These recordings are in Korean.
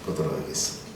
보도록 하겠습니다.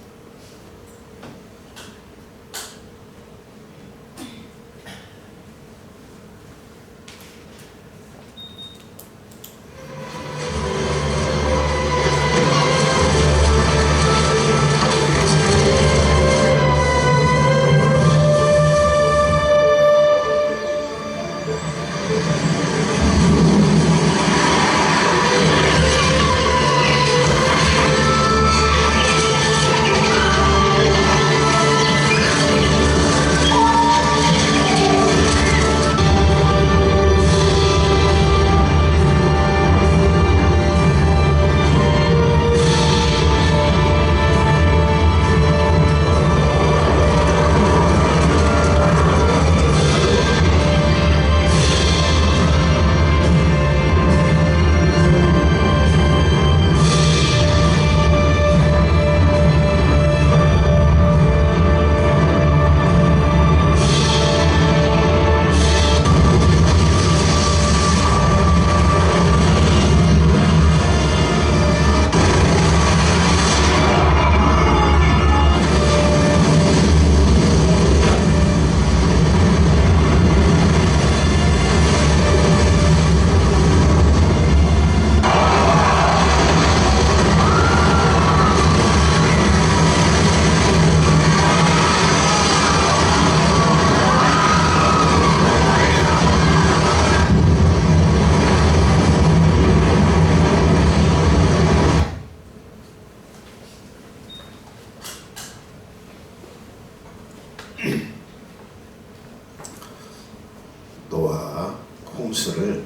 노아, 홍수를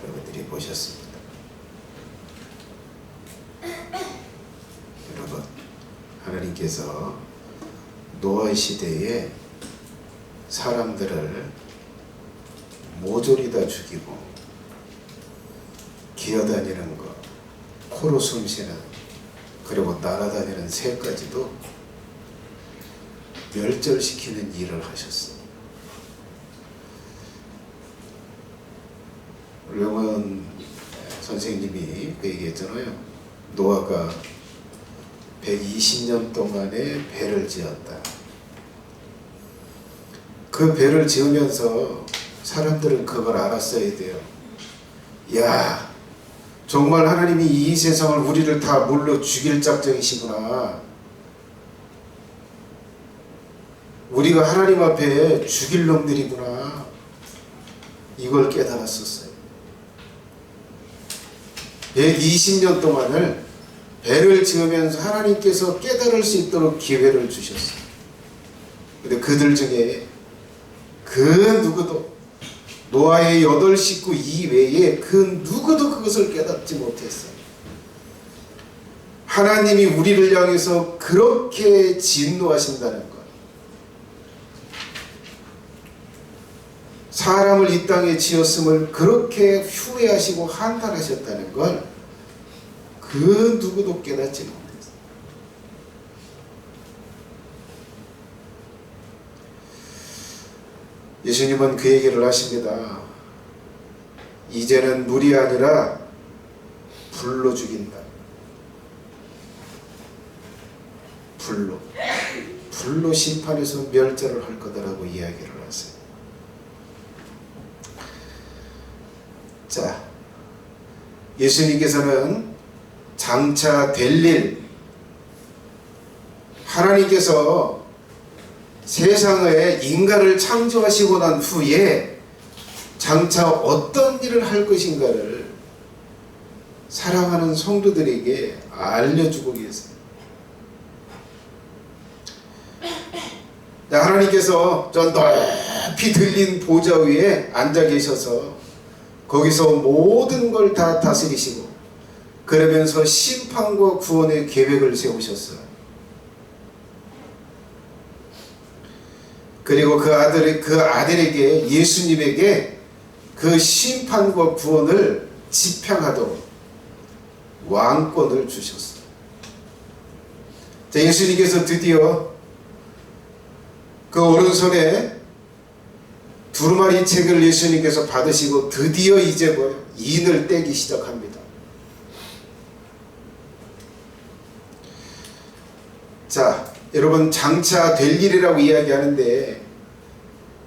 여러분들이 보셨습니다. 여러분, 하나님께서 노아 시대에 사람들을 모조리 다 죽이고 기어다니는 것, 코로 숨쉬는, 그리고 날아다니는 새까지도 멸절시키는 일을 하셨어요. 령원 선생님이 그 얘기했잖아요. 노아가 120년 동안에 배를 지었다. 그 배를 지으면서 사람들은 그걸 알았어야 돼요. 야, 정말 하나님이 이 세상을, 우리를 다 물로 죽일 작정이시구나. 우리가 하나님 앞에 죽일 놈들이구나. 이걸 깨달았었어요. 120년 동안을 배를 지으면서 하나님께서 깨달을 수 있도록 기회를 주셨어요. 근데 그들 중에 그 누구도, 노아의 8 식구 이외에 그 누구도 그것을 깨닫지 못했어요. 하나님이 우리를 향해서 그렇게 진노하신다는 것, 사람을 이 땅에 지었음을 그렇게 후회하시고 한탄하셨다는 걸 그 누구도 깨닫지 못했어요. 예수님은 그 얘기를 하십니다. 이제는 물이 아니라 불로 죽인다. 불로 심판해서 멸절을 할 거다라고 이야기를 하세요. 자, 예수님께서는 장차 될 일, 하나님께서 세상에 인간을 창조하시고 난 후에 장차 어떤 일을 할 것인가를 사랑하는 성도들에게 알려주고 계세요. 하나님께서 저 높이 들린 보좌 위에 앉아 계셔서 거기서 모든 걸 다 다스리시고, 그러면서 심판과 구원의 계획을 세우셨어요. 그리고 그 아들에게, 예수님에게 그 심판과 구원을 집행하도록 왕권을 주셨어요. 자, 예수님께서 드디어 그 오른손에 두루마리 책을 예수님께서 받으시고 드디어 이제 인을 떼기 시작합니다. 자, 여러분 장차 될 일이라고 이야기하는데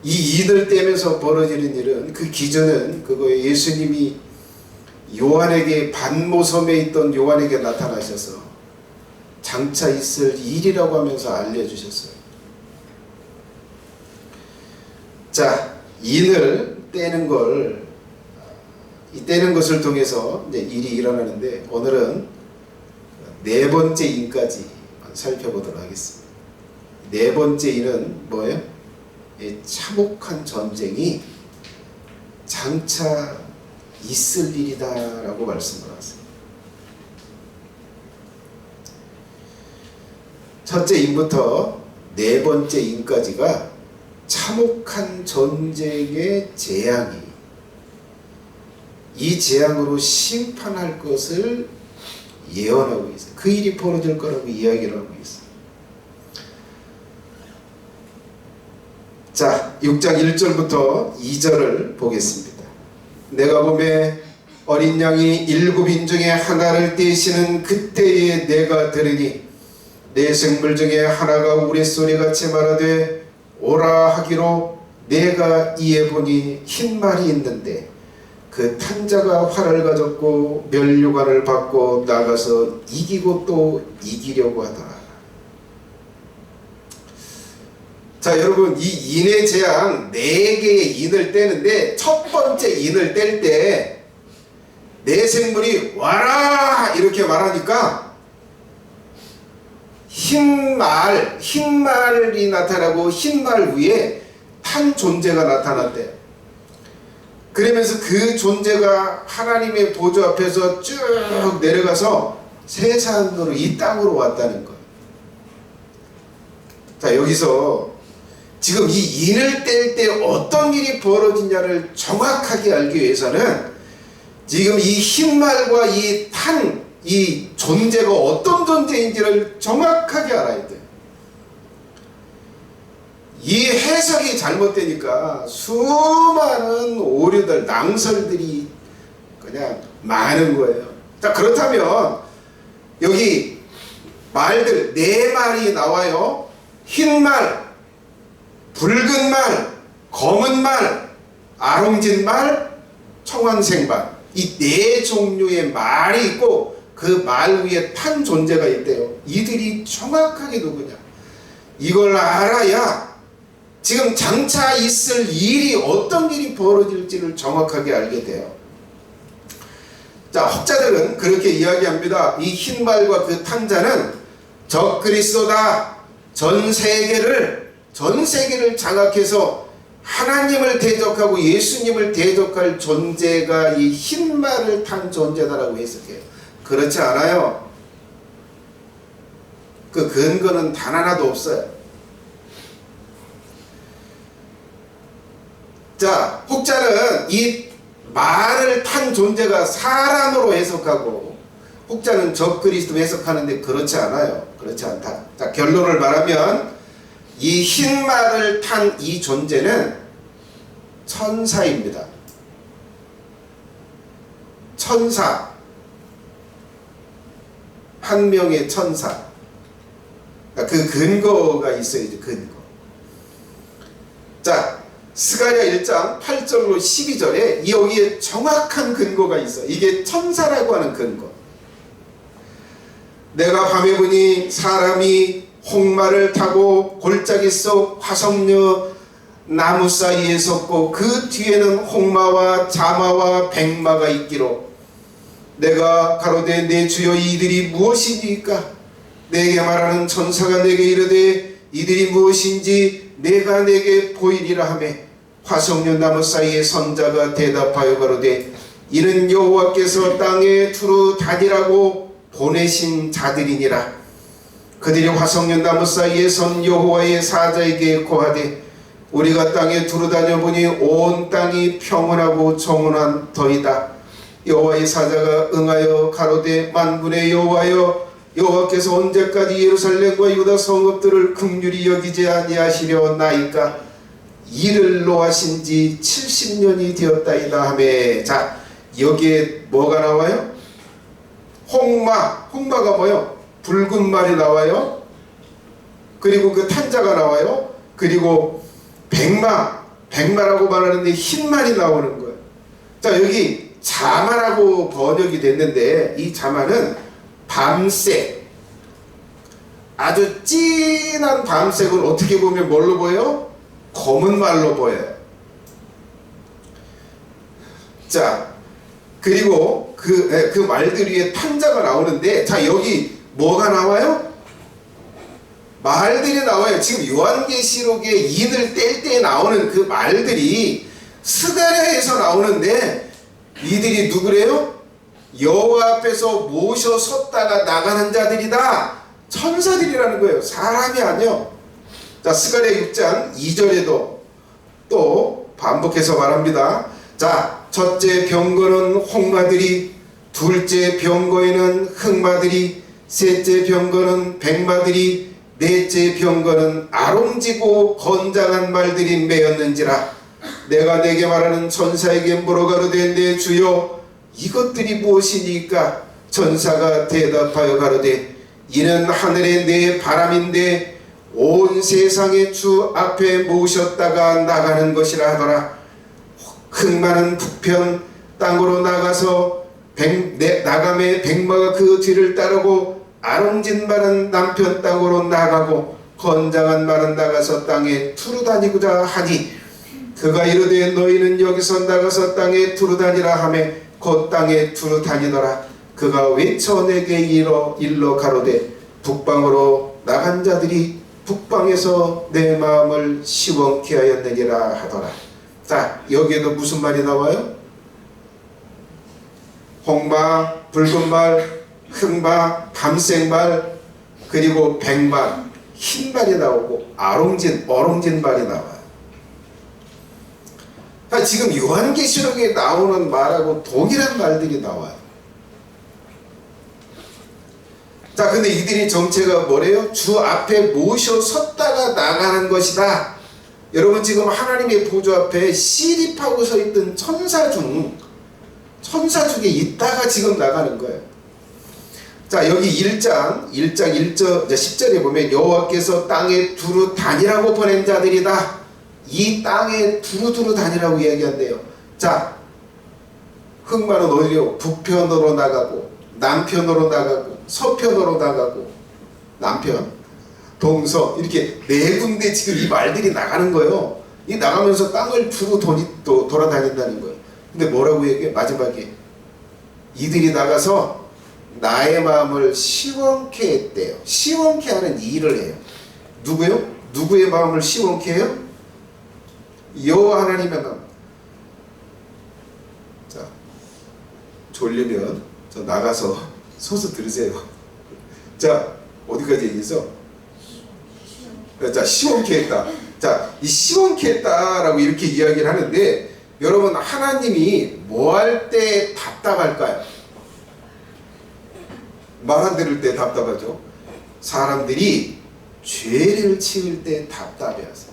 이 인을 떼면서 벌어지는 일은 그 기준은 그거예요. 예수님이 요한에게 반모섬에 있던 요한에게 나타나셔서 장차 있을 일이라고 하면서 알려주셨어요. 자, 인을 떼는 것을 통해서 이제 일이 일어나는데 오늘은 네 번째 인까지 살펴보도록 하겠습니다. 네 번째 인은 뭐예요? 참혹한 전쟁이 장차 있을 일이다라고 말씀을 하세요. 첫째 인부터 네 번째 인까지가 참혹한 전쟁의 재앙이 이 재앙으로 심판할 것을 예언하고 있어요. 그 일이 벌어질 거라고 이야기를 하고 있어요. 자, 6장 1절부터 2절을 보겠습니다. 내가 보매 어린 양이 7인 중에 하나를 떼시는 그때에 내가 들으니 내 생물 중에 하나가 우레소리같이 말하되 오라 하기로 내가 이에 보니 흰 말이 있는데 그 탄자가 활을 가졌고 면류관을 받고 나가서 이기고 또 이기려고 하더라. 자, 여러분, 이 인의 재앙 4개의 인을 떼는데 첫 번째 인을 뗄 때 내 생물이 와라 이렇게 말하니까 흰 말이 나타나고 흰 말 위에 탄 존재가 나타났대. 그러면서 그 존재가 하나님의 보좌 앞에서 쭉 내려가서 세상으로 이 땅으로 왔다는 거예요. 자, 여기서 지금 이 인을 뗄 때 어떤 일이 벌어지냐를 정확하게 알기 위해서는 지금 이 흰말과 이 존재가 어떤 존재인지를 정확하게 알아야 돼요. 이 해석이 잘못되니까 수많은 오류들, 낭설들이 그냥 많은 거예요. 자, 그렇다면 여기 말들 4말이 나와요. 흰 말, 붉은 말, 검은 말, 아롱진 말, 청황색 말. 이 4종류의 말이 있고 그 말 위에 탄 존재가 있대요. 이들이 정확하게 누구냐? 이걸 알아야 지금 장차 있을 일이 어떤 일이 벌어질지를 정확하게 알게 돼요. 자, 학자들은 그렇게 이야기합니다. 이 흰말과 그 탄자는 적그리스도다. 전 세계를 장악해서 하나님을 대적하고 예수님을 대적할 존재가 이 흰말을 탄 존재다라고 해석해요. 그렇지 않아요. 그 근거는 단 하나도 없어요. 자, 혹자는 이 말을 탄 존재가 사람으로 해석하고 혹자는 적그리스도 해석하는데 그렇지 않아요. 그렇지 않다. 자, 결론을 말하면 이 흰 말을 탄 이 존재는 천사입니다. 천사. 한 명의 천사. 그 근거가 있어야죠. 근거. 자, 스가랴 1장 8절로 12절에 여기에 정확한 근거가 있어. 이게 천사라고 하는 근거. 내가 밤에 보니 사람이 홍마를 타고 골짜기 속 화석류 나무 사이에 섰고 그 뒤에는 홍마와 자마와 백마가 있기로 내가 가로되 내 주여 이들이 무엇이니까? 내게 말하는 천사가 내게 이르되 이들이 무엇인지 내가 내게 보이리라 하며 화석류 나무 사이에 선 자가 대답하여 가로되 이는 여호와께서 땅에 두루 다니라고 보내신 자들이니라. 그들이 화석류 나무 사이에 선 여호와의 사자에게 고하되 우리가 땅에 두루 다녀보니 온 땅이 평온하고 정온한 터이다. 여호와의 사자가 응하여 가로되 만군의 여호와여 여호와께서 언제까지 예루살렘과 유다 성읍들을 긍휼히 여기지 아니하시려나이까? 이를 노하신 지 70년이 되었다이다 하매. 자, 여기에 뭐가 나와요? 홍마가 뭐요? 붉은 말이 나와요. 그리고 그 탄자가 나와요. 그리고 백마라고 말하는데 흰 말이 나오는 거예요. 자, 여기 자마라고 번역이 됐는데 이 자마는 밤색, 아주 진한 밤색을 어떻게 보면 뭘로 보여요? 검은 말로 보여요. 자, 그리고 그 말들 위에 탄자가 나오는데, 자, 여기 뭐가 나와요? 말들이 나와요. 지금 요한계시록에 인을 뗄 때 나오는 그 말들이 스가랴에서 나오는데, 이들이 누구래요? 여호와 앞에서 모셔 섰다가 나가는 자들이다. 천사들이라는 거예요. 사람이 아니요. 자, 스가랴 6장 2절에도 또 반복해서 말합니다. 자, 첫째 병거는 홍마들이, 둘째 병거에는 흑마들이, 셋째 병거는 백마들이, 넷째 병거는 아롱지고 건장한 말들이 매였는지라. 내가 내게 말하는 천사에게 물어가로되 내 주여 이것들이 무엇이니까? 천사가 대답하여 가로되 이는 하늘의 내 바람인데 온 세상의 주 앞에 모셨다가 나가는 것이라 하더라. 흑마는 북편 땅으로 나가서 나감의 백마가 그 뒤를 따르고, 아롱진 말은 남편 땅으로 나가고, 건장한 말은 나가서 땅에 두루 다니고자 하니, 그가 이르되 너희는 여기서 나가서 땅에 두루 다니라 하며 곧 땅에 두루 다니더라. 그가 외쳐 내게 일러 가로되 북방으로 나간 자들이 북방에서 내 마음을 시원케 하였느니라 하더라. 자, 여기에도 무슨 말이 나와요? 홍마, 붉은말, 흑마, 밤색말, 그리고 백말, 흰말이 나오고 어롱진 말이 나와요. 자, 지금 요한계시록에 나오는 말하고 동일한 말들이 나와요. 자, 근데 이들이 정체가 뭐래요? 주 앞에 모셔 섰다가 나가는 것이다. 여러분, 지금 하나님의 보좌 앞에 시립하고 서 있던 천사 중에 있다가 지금 나가는 거예요. 자, 여기 1장 1절 10절에 보면 여호와께서 땅에 두루 다니라고 보낸 자들이다. 이 땅에 두루 다니라고 이야기한대요. 자, 흑마는 어디로? 북편으로 나가고, 남편으로 나가고, 서편으로 나가고, 남편, 동서, 이렇게 네 군데 지금 이 말들이 나가는 거예요. 이 나가면서 땅을 두루 돌아다닌다는 거예요. 근데 뭐라고 얘기해? 마지막에 이들이 나가서 나의 마음을 시원케 했대요. 시원케 하는 일을 해요. 누구요? 누구의 마음을 시원케 해요? 여호와 하나님의 마음. 자, 졸리면 저 나가서 서서 들으세요. 자, 어디까지 얘기했어? 자, 시원케 했다. 자, 이 시원케 했다라고 이렇게 이야기를 하는데, 여러분, 하나님이 뭐 할 때 답답할까요? 말 안 들을 때 답답하죠. 사람들이 죄를 지을 때 답답해하세요.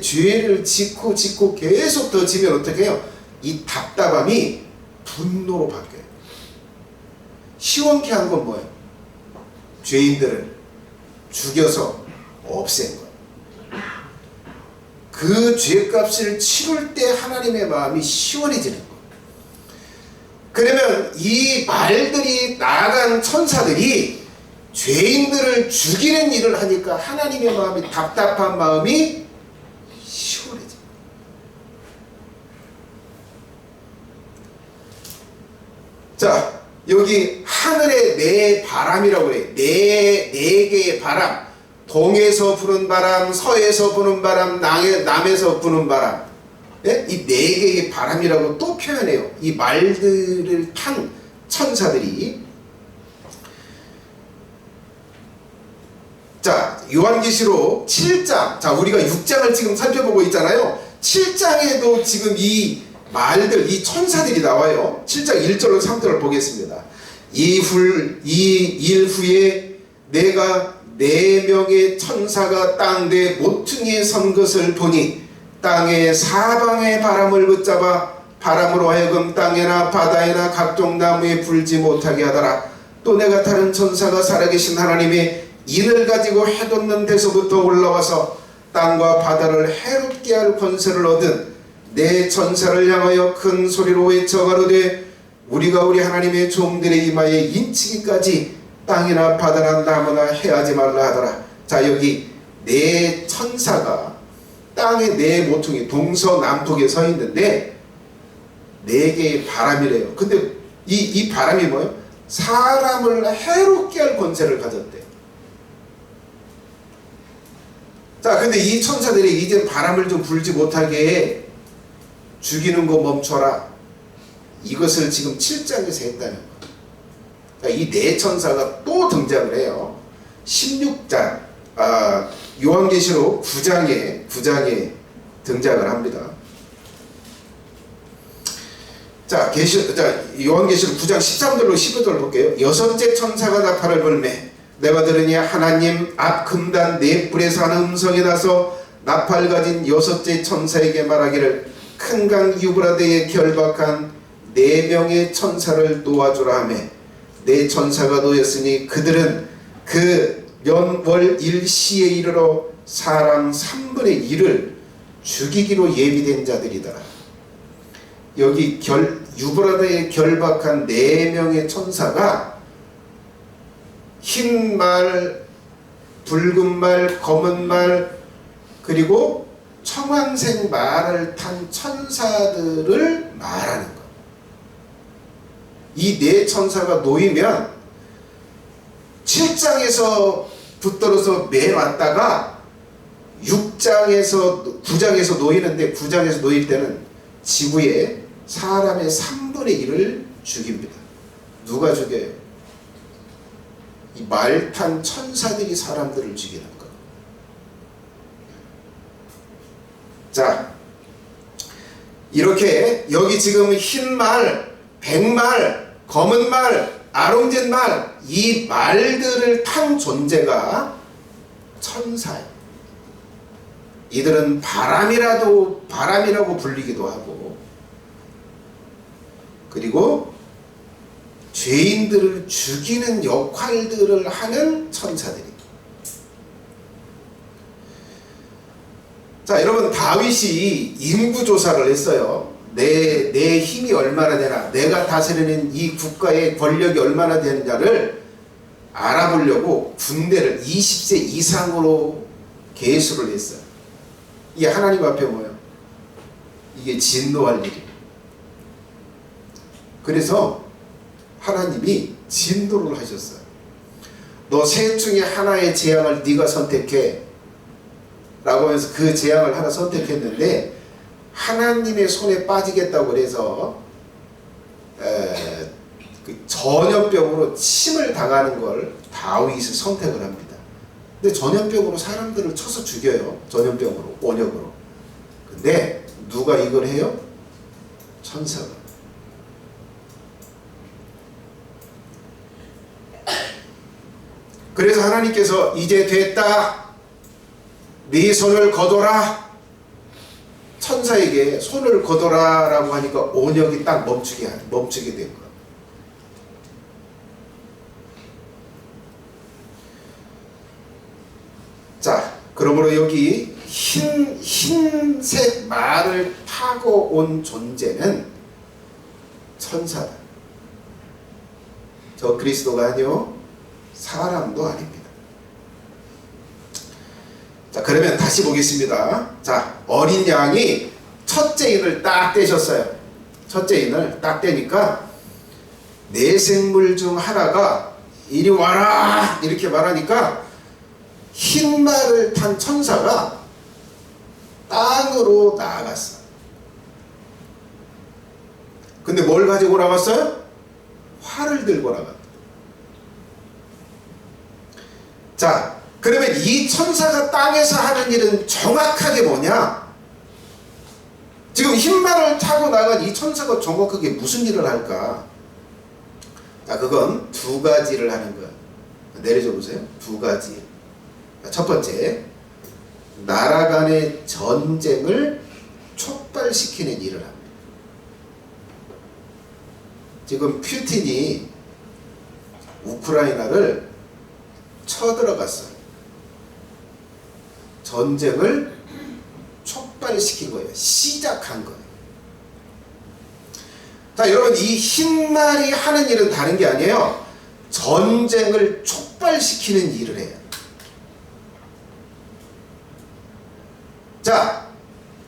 죄를 짓고 계속 더 지면 어떻게 해요? 이 답답함이 분노로 바뀌어요. 시원케 한 건 뭐예요? 죄인들을 죽여서 없앤 거예요. 그 죄값을 치룰 때 하나님의 마음이 시원해지는 거예요. 그러면 이 말들이 나간 천사들이 죄인들을 죽이는 일을 하니까 하나님의 마음이, 답답한 마음이 시원해져요. 자, 여기 하늘의 네 바람이라고 그래요. 네 개의 바람. 동에서 부는 바람, 서에서 부는 바람, 남에서 부는 바람. 예? 이 네 개의 바람이라고 또 표현해요. 이 말들을 탄 천사들이. 자, 요한계시록 7장. 자, 우리가 6장을 지금 살펴보고 있잖아요. 7장에도 지금 이 말들, 이 천사들이 나와요. 7장 1절로 3절을 보겠습니다. 이 일 후에 내가 4명의 천사가 땅 내 모퉁이에 선 것을 보니 땅의 사방의 바람을 붙잡아 바람으로 하여금 땅에나 바다에나 각종 나무에 불지 못하게 하더라. 또 내가 다른 천사가 살아계신 하나님의 인을 가지고 해돋는 데서부터 올라와서 땅과 바다를 해롭게 할 권세를 얻은 내 천사를 향하여 큰 소리로 외쳐 가로되 우리가 우리 하나님의 종들의 이마에 인치기까지 땅이나 바다나 나무나 해하지 말라 하더라. 자, 여기 네 천사가 땅의 네 모퉁이 동서남북에 서 있는데 네 개의 바람이래요. 근데 이 바람이 뭐예요? 사람을 해롭게 할 권세를 가졌대. 자, 근데 이 천사들이 이제 바람을 좀 불지 못하게 죽이는 거 멈춰라. 이것을 지금 7장에서 했다는 거예요. 이 네 천사가 또 등장을 해요. 16장, 요한계시록 9장에 등장을 합니다. 자, 요한계시록 9장 13절로 15절 볼게요. 여섯째 천사가 나팔을 불매 내가 들으니 하나님 앞 금단 네 뿔에서 하는 음성이 나서 나팔 가진 여섯째 천사에게 말하기를 큰 강 유브라데에 결박한 네 명의 천사를 놓아주라 하며 네 천사가 놓였으니 그들은 그 연월 일시에 이르러 사람 3분의 1을 죽이기로 예비된 자들이더라. 여기 유브라데에 결박한 4명의 천사가 흰 말, 붉은 말, 검은 말, 그리고 청황색 말을 탄 천사들을 말하는 것. 이 네 천사가 놓이면 7장에서 붙들어서 매놨다가 9장에서 놓이는데 9장에서 놓일 때는 지구에 사람의 3분의 1을 죽입니다. 누가 죽여요? 이 말탄 천사들이 사람들을 죽이는 것. 자, 이렇게 여기 지금 흰 말, 백말, 검은 말, 아롱진 말, 이 말들을 탄 존재가 천사예요. 이들은 바람이라고 불리기도 하고, 그리고 죄인들을 죽이는 역할들을 하는 천사들입니다. 자, 여러분, 다윗이 인구조사를 했어요. 내 힘이 얼마나 되나, 내가 다스리는 이 국가의 권력이 얼마나 되느냐를 알아보려고 군대를 20세 이상으로 계수를 했어요. 이게 하나님 앞에 뭐예요? 이게 진노할 일이에요. 그래서 하나님이 진노를 하셨어요. 너 셋 중에 하나의 재앙을 네가 선택해 라고 하면서 그 재앙을 하나 선택했는데 하나님의 손에 빠지겠다고 그래서 그 전염병으로 침을 당하는 걸 다윗이 선택을 합니다. 근데 전염병으로 사람들을 쳐서 죽여요. 전염병으로, 원역으로. 근데 누가 이걸 해요? 천사가. 그래서 하나님께서 이제 됐다, 네 손을 거둬라, 천사에게 손을 거둬라 라고 하니까 온역이 딱 멈추게 된 거예요. 자, 그러므로 여기 흰색 말을 타고 온 존재는 천사다. 저 그리스도가 아니요, 사람도 아닙니다. 자, 그러면 다시 보겠습니다. 자, 어린 양이 첫째 인을 딱 떼셨어요. 첫째 인을 딱 떼니까 네 생물 중 하나가 이리 와라 이렇게 말하니까 흰 말을 탄 천사가 땅으로 나아갔어요. 근데 뭘 가지고 나갔어요? 활을 들고 나갔다. 자, 그러면 이 천사가 땅에서 하는 일은 정확하게 뭐냐? 지금 흰말을 타고 나간 이 천사가 정확하게 무슨 일을 할까? 자, 그건 두 가지를 하는 거야. 내려줘 보세요. 두 가지. 첫 번째, 나라 간의 전쟁을 촉발시키는 일을 합니다. 지금 푸틴이 우크라이나를 쳐들어갔어요. 전쟁을 촉발시킨 거예요. 시작한 거예요. 자, 여러분, 이 흰말이 하는 일은 다른 게 아니에요. 전쟁을 촉발시키는 일을 해요. 자,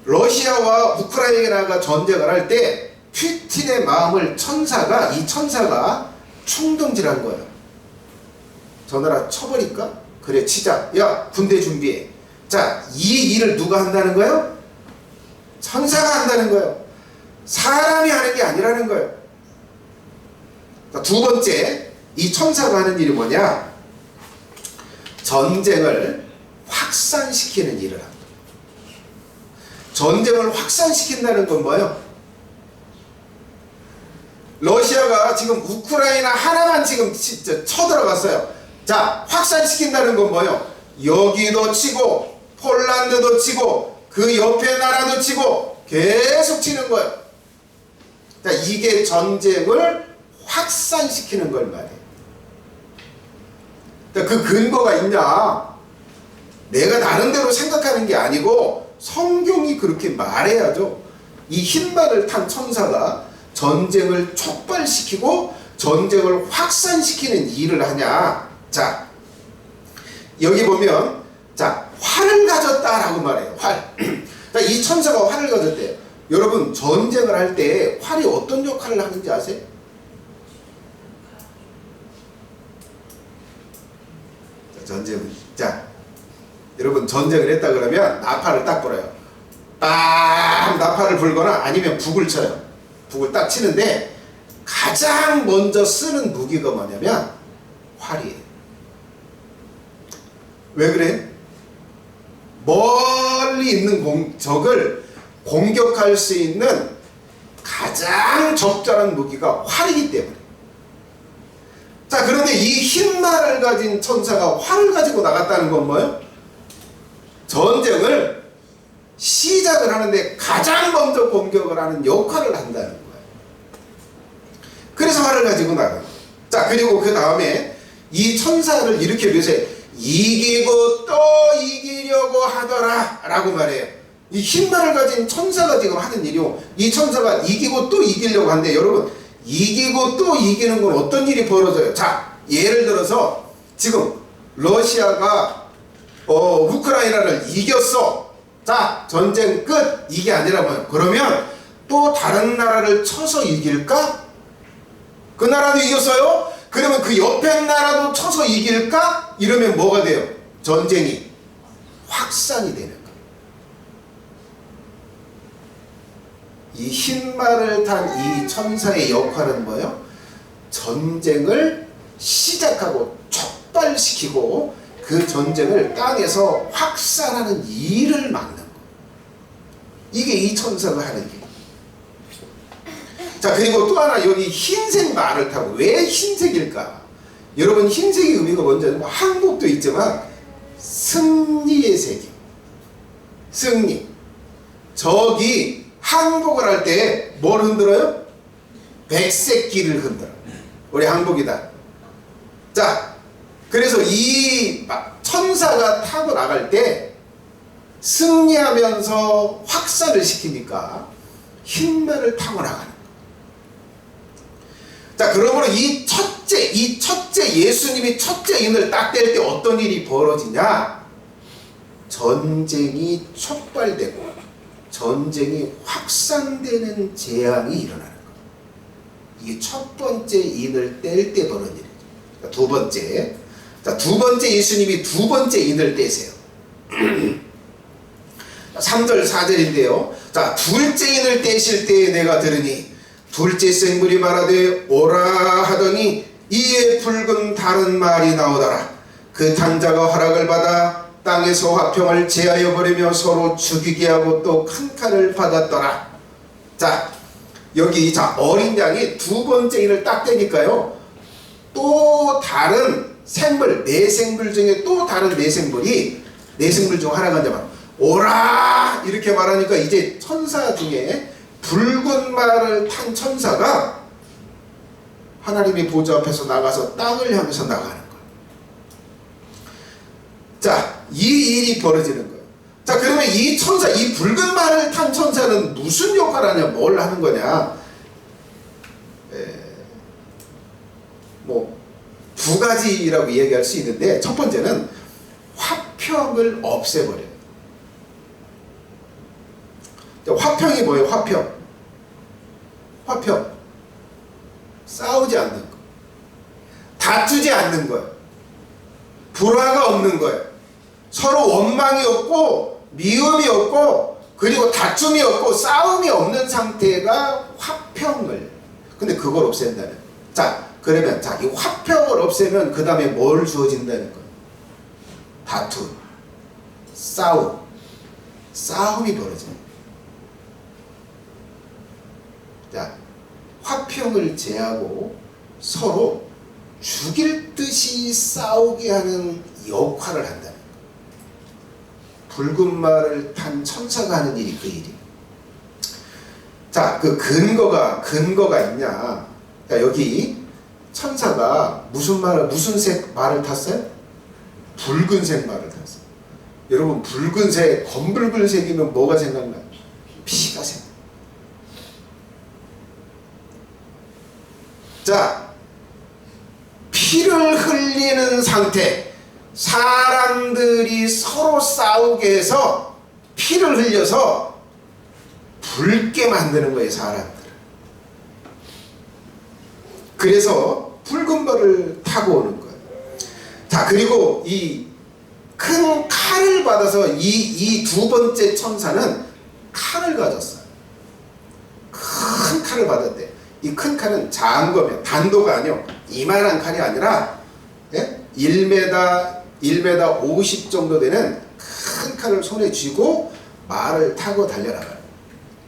러시아와 우크라이나가 전쟁을 할 때 푸틴의 마음을 이 천사가 충동질한 거예요. 저 나라 쳐버릴까? 그래, 치자. 야, 군대 준비해. 자, 이 일을 누가 한다는 거예요? 천사가 한다는 거예요. 사람이 하는 게 아니라는 거예요. 자, 두 번째, 이 천사가 하는 일이 뭐냐? 전쟁을 확산시키는 일을 합니다. 전쟁을 확산시킨다는 건 뭐예요? 러시아가 지금 우크라이나 하나만 지금 쳐들어갔어요. 자, 확산시킨다는 건 뭐예요? 여기도 치고 폴란드도 치고 그 옆에 나라도 치고 계속 치는 거예요. 자, 이게 전쟁을 확산시키는 걸 말해요. 그 근거가 있냐? 내가 나름대로 생각하는 게 아니고 성경이 그렇게 말해야죠. 이 흰말을 탄 천사가 전쟁을 촉발시키고 전쟁을 확산시키는 일을 하냐? 자, 여기 보면, 자, 활을 가졌다라고 말해요. 활. 자, 이 천사가 활을 가졌대요. 여러분, 전쟁을 할 때 활이 어떤 역할을 하는지 아세요? 자, 여러분, 전쟁을 했다 그러면 나팔을 딱 불어요. 빵! 나팔을 불거나 아니면 북을 쳐요. 북을 딱 치는데 가장 먼저 쓰는 무기가 뭐냐면 활이에요. 왜 그래? 멀리 있는 적을 공격할 수 있는 가장 적절한 무기가 활이기 때문에. 자, 그런데 이 흰말을 가진 천사가 활을 가지고 나갔다는 건 뭐예요? 전쟁을 시작을 하는데 가장 먼저 공격을 하는 역할을 한다는 거예요. 그래서 활을 가지고 나가요. 자, 그리고 그 다음에 이 천사를 이렇게 묘사해. 이기고 또 이기려고 하더라 라고 말해요. 이 흰말을 가진 천사가 지금 하는 일이요. 이 천사가 이기고 또 이기려고 하는데, 여러분, 이기고 또 이기는 건 어떤 일이 벌어져요? 자, 예를 들어서 지금 러시아가 우크라이나를 이겼어. 자, 전쟁 끝. 이게 아니라 뭐예요? 그러면 또 다른 나라를 쳐서 이길까? 그 나라도 이겼어요? 그러면 그 옆에 나라도 쳐서 이길까? 이러면 뭐가 돼요? 전쟁이 확산이 되는 거예요. 이 흰말을 탄 이 천사의 역할은 뭐예요? 전쟁을 시작하고 촉발시키고 그 전쟁을 땅에서 확산하는 일을 막는 거예요. 이게 이 천사가 하는 일. 자, 그리고 또 하나, 여기 흰색 말을 타고. 왜 흰색일까? 여러분, 흰색의 의미가 뭔지 아세요? 항복도 있지만 승리의 색이에요. 승리. 적이 항복을 할 때 뭘 흔들어요? 백색기를 흔들어요. 우리 항복이다. 자, 그래서 이 천사가 타고 나갈 때 승리하면서 확산을 시키니까 흰말을 타고 나가는 거예요. 자, 그러므로 이 첫째 예수님이 첫째 인을 딱 뗄 때 어떤 일이 벌어지냐? 전쟁이 촉발되고 전쟁이 확산되는 재앙이 일어나는 거예요. 이게 첫 번째 인을 뗄 때 벌어진 일이죠. 자, 두 번째. 자, 두 번째 예수님이 두 번째 인을 떼세요. 3절 4절인데요. 자, 둘째 인을 떼실 때에 내가 들으니 둘째 생물이 말하되 오라 하더니 이에 붉은 다른 말이 나오더라. 그 탕자가 허락을 받아 땅에서 화평을 제하여 버리며 서로 죽이게 하고 또 큰 칼을 받았더라. 자, 여기 어린 양이 두 번째 인을 딱 떼니까요, 또 다른 생물, 네 생물 중에 또 다른 네 생물 중 하나가 이제 오라 이렇게 말하니까 이제 천사 중에 붉은 말을 탄 천사가 하나님의 보좌 앞에서 나가서 땅을 향해서 나가는 거예요. 자, 이 일이 벌어지는 거예요. 자, 그러면 이 천사, 이 붉은 말을 탄 천사는 무슨 역할을 하냐, 뭘 하는 거냐? 뭐 두 가지라고 얘기할 수 있는데, 첫 번째는 화평을 없애버려요. 화평이 뭐예요? 화평. 싸우지 않는 거. 다투지 않는 거예요. 불화가 없는 거예요. 서로 원망이 없고 미움이 없고 그리고 다툼이 없고 싸움이 없는 상태가 화평을. 근데 그걸 없앤다는 거예요. 자, 그러면 이 화평을 없애면 그 다음에 뭘 주어진다는 거예요? 다툼, 싸움이 벌어집니다. 자, 화평을 제하고 서로 죽일 듯이 싸우게 하는 역할을 한다는 거예요. 붉은 말을 탄 천사가 하는 일이 그 일이에요. 자, 그 근거가 있냐? 자, 여기 천사가 무슨 색 말을 탔어요? 붉은색 말을 탔어요. 여러분, 붉은색, 검붉은색이면 뭐가 생각나요? 피가 생각나요. 자, 피를 흘리는 상태, 사람들이 서로 싸우게 해서 피를 흘려서 붉게 만드는 거예요, 사람들을. 그래서 붉은 벌을 타고 오는 거예요. 자, 그리고 이 큰 칼을 받아서 이 두 번째 천사는 칼을 가졌어요. 큰 칼을 받았대. 이 큰 칼은 작은 거면 단도가 아니요, 이만한 칼이 아니라 1m 50 정도 되는 큰 칼을 손에 쥐고 말을 타고 달려나가요.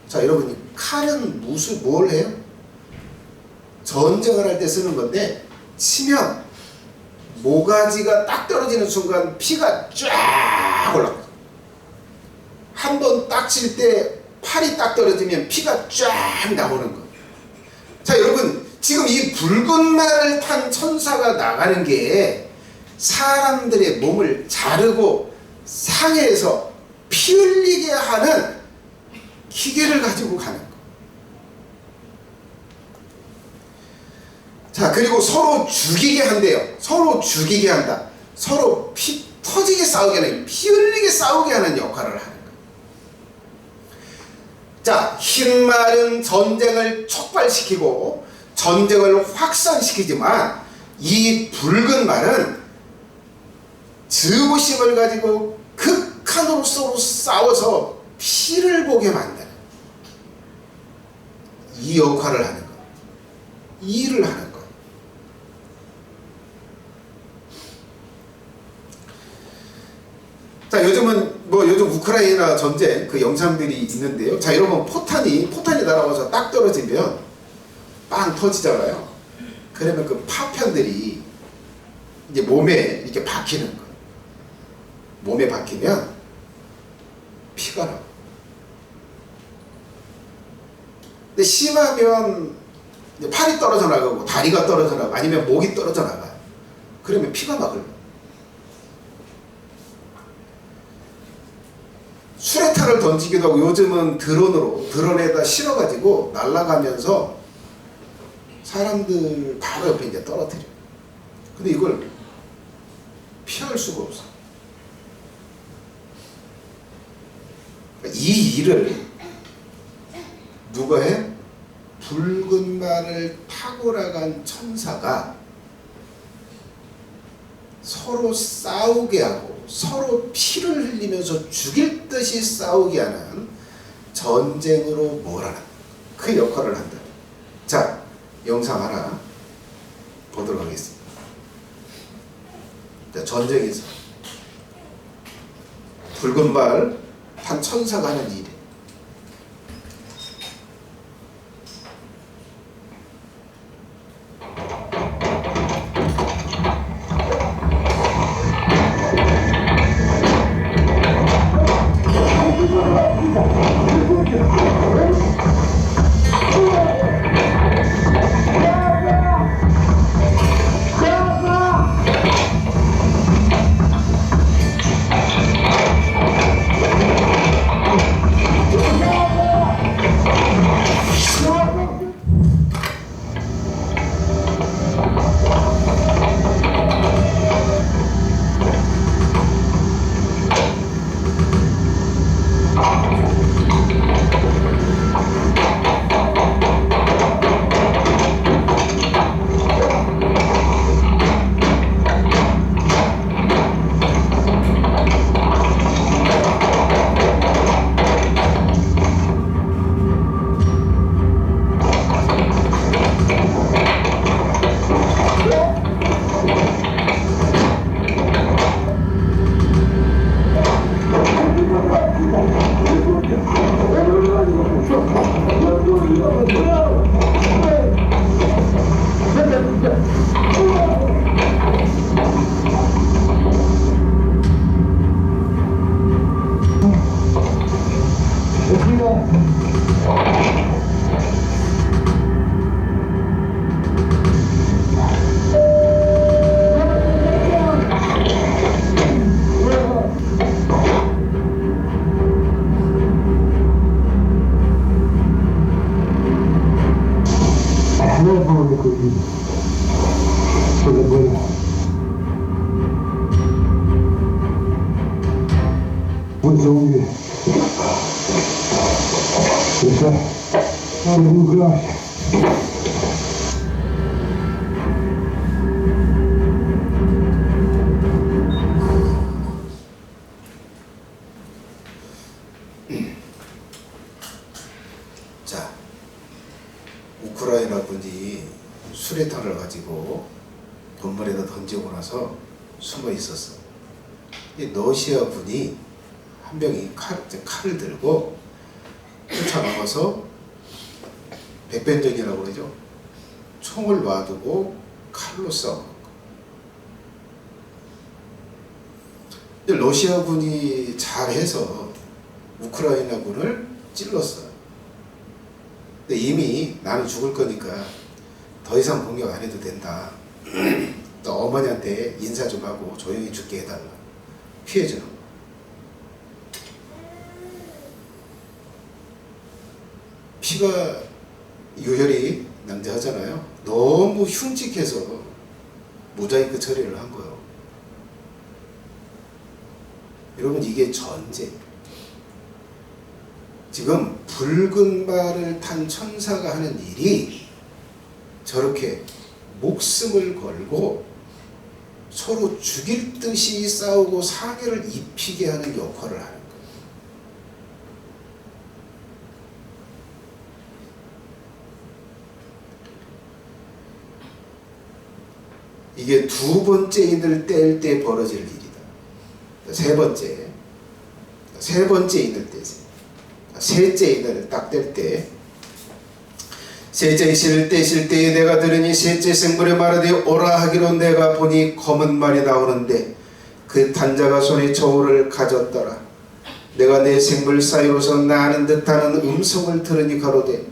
자, 여러분, 칼은 뭘 해요? 전쟁을 할 때 쓰는 건데, 치면 모가지가 딱 떨어지는 순간 피가 쫙 올라가요. 한 번 딱 칠 때 팔이 딱 떨어지면 피가 쫙 나오는 거예요. 자, 여러분, 지금 이 붉은 말을 탄 천사가 나가는 게 사람들의 몸을 자르고 상해서 피 흘리게 하는 기계를 가지고 가는 거예요. 자, 그리고 서로 죽이게 한대요. 서로 죽이게 한다. 서로 피 터지게 싸우게 하는, 피 흘리게 싸우게 하는 역할을 하는 거예요. 자, 흰 말은 전쟁을 촉발시키고 전쟁을 확산시키지만 이 붉은 말은 증오심을 가지고 극한으로 서로 싸워서 피를 보게 만드는 이 역할을 하는 거예요. 이 일을 하는 거예요. 자, 요즘 우크라이나 전쟁 그 영상들이 있는데요. 자, 여러분, 포탄이 날아와서 딱 떨어지면 빵 터지잖아요. 그러면 그 파편들이 이제 몸에 이렇게 박히는 거예요. 몸에 박히면 피가 나요. 근데 심하면 이제 팔이 떨어져 나가고 다리가 떨어져 나가고 아니면 목이 떨어져 나가요. 그러면 피가 막 흘러. 수레탄을 던지기도 하고 요즘은 드론에다 실어가지고 날아가면서 사람들 바로 옆에 이제 떨어뜨려. 근데 이걸 피할 수가 없어. 이 일을 누가 해? 붉은 말을 타고 나간 천사가 서로 싸우게 하고 서로 피를 흘리면서 죽일 듯이 싸우게 하는 전쟁으로 몰아넣는 그 역할을 한다. 자, 영상 하나 보도록 하겠습니다. 자, 전쟁에서 붉은 발 탄 천사가 하는 일이. 자, 우크라이나 군이 수레탄을 가지고 건물에다 던지고 나서 숨어 있었어. 이 러시아 군이 한 명이 칼을 들고 쫓아나가서 백변전이라고 그러죠. 총을 놔두고 칼로 싸우는 거. 근데 러시아 군이 잘해서 우크라이나 군을 찔렀어요. 근데 이미 나는 죽을 거니까 더 이상 공격 안 해도 된다. 또 어머니한테 인사 좀 하고 조용히 죽게 해달라. 피해주는 거. 피가 유혈이 낭자하잖아요. 너무 흉측해서 모자이크 처리를 한 거예요. 여러분, 이게 전쟁. 지금 붉은 말을 탄 천사가 하는 일이 저렇게 목숨을 걸고 서로 죽일 듯이 싸우고 상해를 입히게 하는 역할을 하는 거예요. 이게 두 번째 인을 뗄 때 벌어질 일이다. 세 번째 인을 떼세요. 셋째 인을 딱 뗄 때, 셋째 신을 떼실 때에 내가 들으니 셋째 생물에 말하되 오라 하기로 내가 보니 검은 말이 나오는데 그 탄자가 손에 저울을 가졌더라. 내가 내 생물 사이로서 나는 듯하는 음성을 들으니 가로되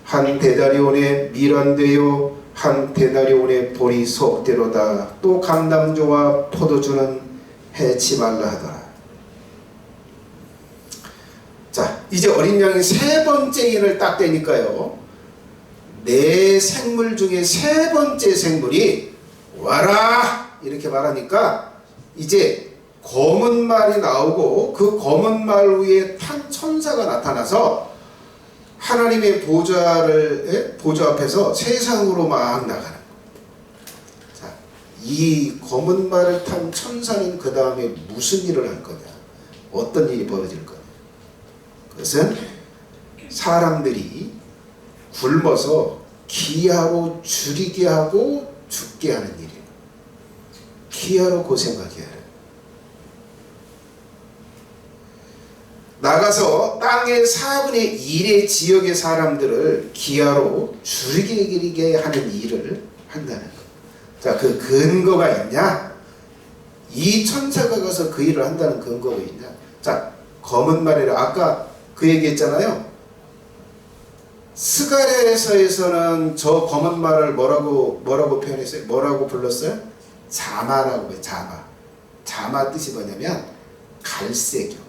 한 데나리온에 밀안되요 한 데나리온의 볼이 속대로다. 또 감람조와 포도주는 해치 말라 하더라. 자, 이제 어린 양이 세 번째 인을 딱 떼니까요, 네 생물 중에 세 번째 생물이 와라 이렇게 말하니까 이제 검은 말이 나오고 그 검은 말 위에 탄 천사가 나타나서 하나님의 보좌 앞에서 세상으로 막 나가는 거예요. 자, 이 검은 말을 탄 천사는 그 다음에 무슨 일을 할 거냐? 어떤 일이 벌어질 거냐? 그것은 사람들이 굶어서 기아로 줄이게 하고 죽게 하는 일이에요. 기아로 고생하게 하는. 나가서 땅의 4분의 1의 지역의 사람들을 기아로 줄이게 하는 일을 한다는 것. 자, 그 근거가 있냐? 이 천사가 가서 그 일을 한다는 근거가 있냐? 자, 검은 말이라 아까 그 얘기했잖아요. 스가랴서에서는 저 검은 말을 뭐라고 표현했어요? 뭐라고 불렀어요? 자마라고 해요. 자마 뜻이 뭐냐면 갈색이요.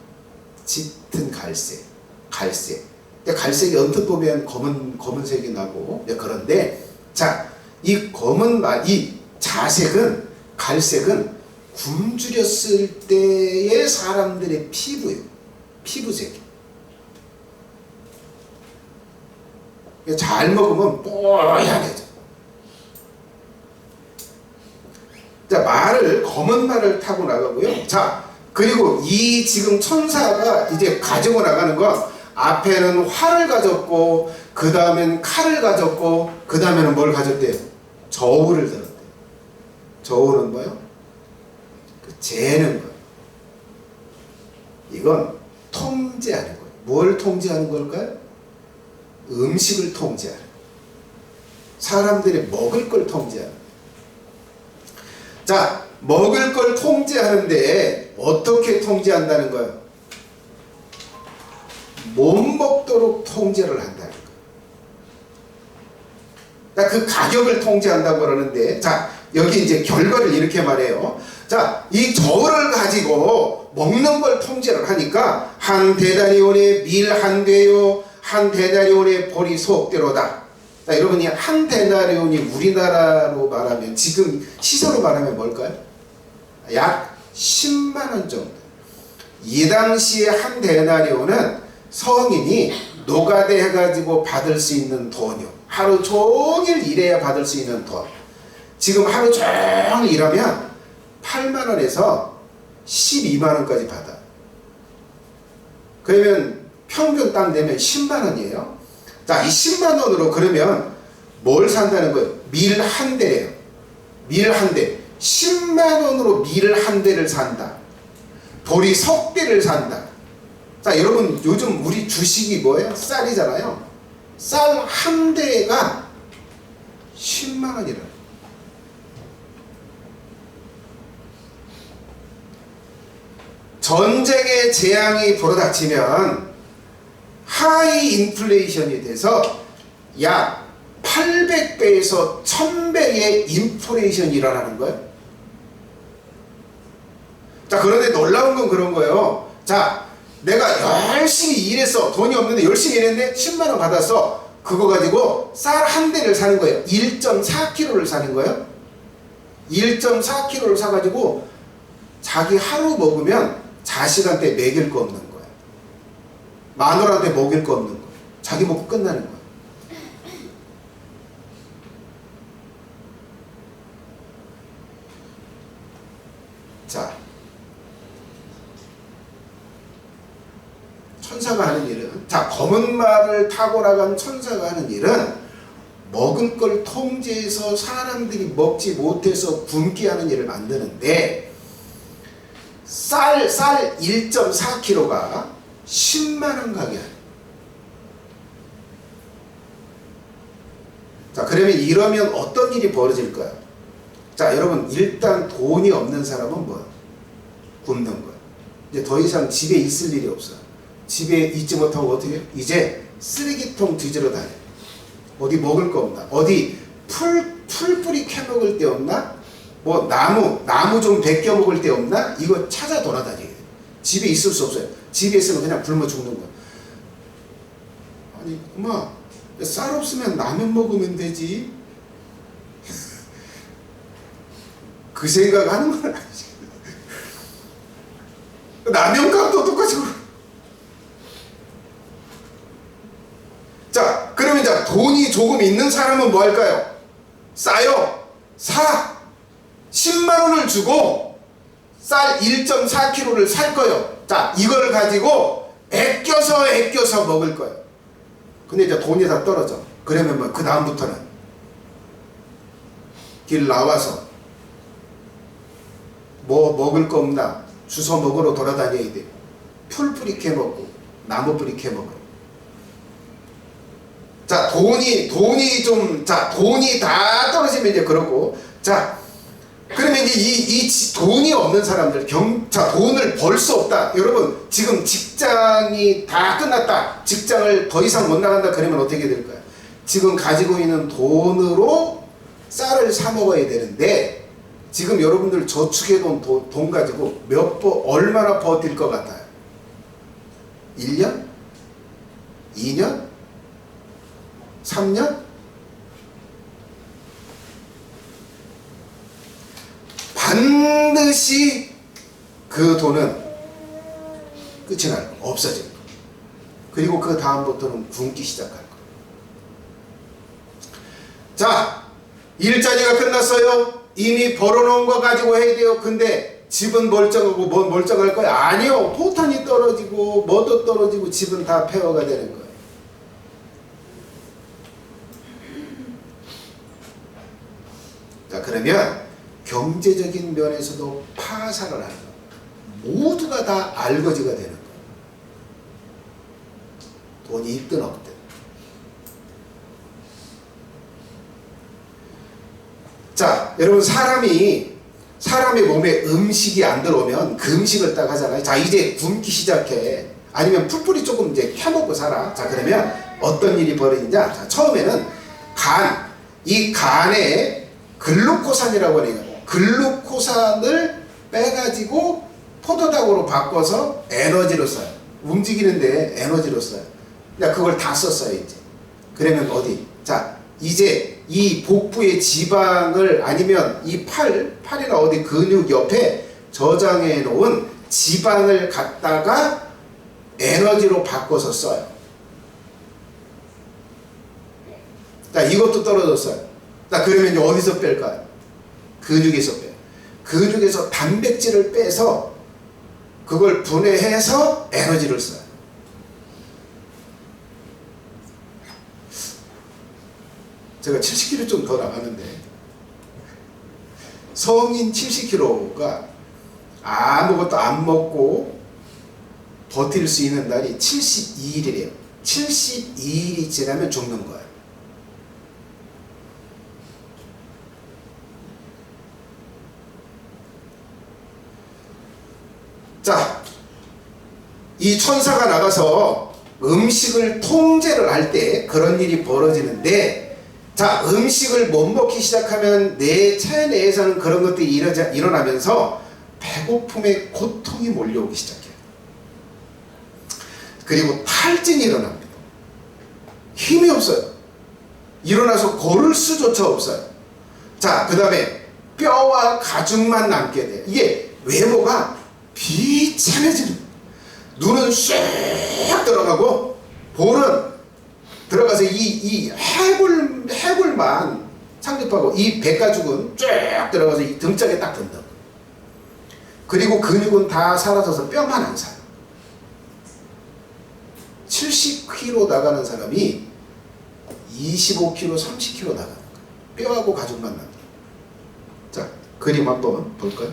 짙은 갈색. 근데 갈색이 언뜻 보면 검은색이 나고, 그런데 자, 이 검은 말, 이 갈색은 굶주렸을 때의 사람들의 피부예요. 피부색. 잘 먹으면 뽀얀해져. 자, 검은 말을 타고 나가고요. 자, 그리고 이 지금 천사가 이제 가지고 나가는 건 앞에는 활을 가졌고, 그 다음엔 칼을 가졌고, 그 다음에는 뭘 가졌대요? 저울을 들었대요. 저울은 뭐요? 재는 거예요. 이건 통제하는 거예요. 뭘 통제하는 걸까요? 음식을 통제하는 거예요. 사람들이 먹을 걸 통제하는 거예요. 자, 먹을 걸 통제하는데 어떻게 통제한다는 거예요? 못 먹도록 통제를 한다는 거예요. 그러니까 그 가격을 통제한다고 그러는데, 자, 여기 이제 결과를 이렇게 말해요. 자, 이 저울을 가지고 먹는 걸 통제를 하니까 한 데나리온의 밀 한 되요 한 데나리온의 볼이 속대로다. 자, 여러분이 한 데나리온이 우리나라로 말하면, 지금 시세로 말하면 뭘까요? 약 10만 원 정도. 이 당시에 한 데나리온은 성인이 노가대 해가지고 받을 수 있는 돈이요. 하루 종일 일해야 받을 수 있는 돈. 지금 하루 종일 일하면 8만 원에서 12만 원까지 받아. 그러면 평균 딱 내면 10만 원이에요. 자, 이 10만 원으로 그러면 뭘 산다는 거예요? 밀 한 대예요. 밀 한 대. 10만 원으로 밀 한 대를 산다. 보리 석 대를 산다. 자, 여러분 요즘 우리 주식이 뭐예요? 쌀이잖아요. 쌀 한 대가 10만 원이라. 전쟁의 재앙이 불어닥치면 하이 인플레이션이 돼서 약 800배에서 1000배의 인플레이션이 일어나는 거예요. 자, 그런데 놀라운 건 그런 거예요. 자, 내가 열심히 일해서 돈이 없는데 열심히 일했는데 10만 원 받아서 그거 가지고 쌀 한 대를 사는 거예요. 1.4kg를 사는 거예요. 1.4kg를 사가지고 자기 하루 먹으면 자식한테 먹일 거 없는 거예요. 마누라한테 먹일 거 없는 거예요. 자기 먹고 끝나는 거예요. 자, 천사가 하는 일은, 자, 검은 말을 타고 나간 천사가 하는 일은 먹을 걸 통제해서 사람들이 먹지 못해서 굶게 하는 일을 만드는데, 쌀 1.4kg가 10만 원 가게 하는. 자, 그러면 이러면 어떤 일이 벌어질까요? 자, 여러분, 일단 돈이 없는 사람은 뭐야? 굶는 거야. 이제 더 이상 집에 있을 일이 없어. 집에 있지 못하고 어떻게 해요? 이제 쓰레기통 뒤지러 다녀. 어디 먹을 거 없나? 어디 풀뿌리 캐먹을 데 없나? 뭐 나무 좀 베껴 먹을 데 없나? 이거 찾아 돌아다녀야 돼. 집에 있을 수 없어요. 집에 있으면 그냥 굶어 죽는 거야. 아니, 엄마, 쌀 없으면 라면 먹으면 되지. 그 생각하는 건 아니지. 라면값도 똑같이. 자, 그러면 이제 돈이 조금 있는 사람은 뭐 할까요? 싸요. 사. 10만 원을 주고 쌀 1.4kg를 살 거예요. 자, 이걸 가지고 아껴서 먹을 거예요. 근데 이제 돈이 다 떨어져. 그러면 뭐 그 다음부터는 길 나와서 뭐 먹을 거 없나 주워 먹으러 돌아다녀야 돼. 풀뿌리 캐먹고 나무 뿌리 캐먹어요. 자, 돈이 다 떨어지면 이제 그러고. 자, 그러면 이제 이 돈이 없는 사람들, 자, 돈을 벌 수 없다. 여러분, 지금 직장이 다 끝났다. 직장을 더 이상 못 나간다. 그러면 어떻게 될까요? 지금 가지고 있는 돈으로 쌀을 사 먹어야 되는데, 지금 여러분들 저축해놓은 돈 가지고 얼마나 버틸 것 같아요? 1년? 2년? 3년? 반드시 그 돈은 끝이 날 거야. 없어질 거야. 그리고 그 다음부터는 굶기 시작할 거야. 자, 일자리가 끝났어요. 이미 벌어놓은 거 가지고 해야 돼요. 근데 집은 멀쩡하고 뭐 멀쩡할 거야? 아니요. 포탄이 떨어지고 뭐도 떨어지고 집은 다 폐허가 되는 거예요. 자, 그러면 경제적인 면에서도 파산을 하는 거예요. 모두가 다 알거지가 되는 거예요. 돈이 있든 없든. 자, 여러분, 사람의 몸에 음식이 안 들어오면 그 음식을 딱 하잖아요. 자, 이제 굶기 시작해. 아니면 풀뿌리 조금 이제 캐먹고 살아. 자, 그러면 어떤 일이 벌어지냐? 자, 처음에는 이 간에 글루코산이라고 해요. 글루코산을 빼가지고 포도당으로 바꿔서 에너지로 써요. 움직이는데 에너지로 써요. 그러니까 그걸 다 썼어요, 이제. 그러면 어디? 자, 이제 이 복부의 지방을 아니면 이 팔이나 어디 근육 옆에 저장해 놓은 지방을 갖다가 에너지로 바꿔서 써요. 자, 이것도 떨어졌어요. 자, 그러면 이제 어디서 뺄까요? 근육에서 빼요. 근육에서 단백질을 빼서 그걸 분해해서 에너지를 써요. 제가 70kg 좀 더 나가는데 성인 70kg가 아무것도 안 먹고 버틸 수 있는 날이 72일이래요. 72일이 지나면 죽는 거예요. 자, 이 천사가 나가서 음식을 통제를 할 때 그런 일이 벌어지는데, 자, 음식을 못 먹기 시작하면 내 체내에서는 그런 것들이 일어나면서 배고픔의 고통이 몰려오기 시작해요. 그리고 탈진이 일어납니다. 힘이 없어요. 일어나서 걸을 수조차 없어요. 자, 그 다음에 뼈와 가죽만 남게 돼요. 이게 외모가 비참해지는, 눈은 쏙 들어가고 볼은 들어가서 이 해골만 상접하고 이 배가죽은 쫙 들어가서 이 등짝에 딱 든다. 그리고 근육은 다 사라져서 뼈만 안 살아. 70kg 나가는 사람이 25kg, 30kg 나가는 거야. 뼈하고 가죽만 남겨. 자, 그림 한번 볼까요?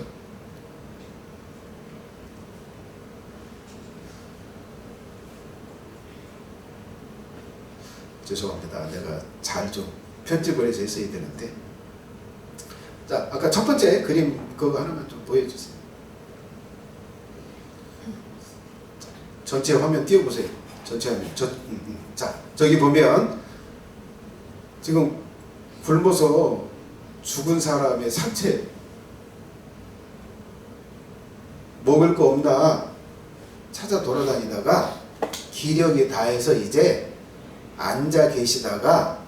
죄송합니다. 내가 잘 좀 편집을 해서 했어야 되는데. 자, 아까 첫 번째 그림 그거 하나만 좀 보여주세요. 전체 화면 띄워보세요. 전체 화면. 자, 저기 보면 지금 굶어서 죽은 사람의 상체, 먹을 거 없나 찾아 돌아다니다가 기력이 다해서 이제 앉아 계시다가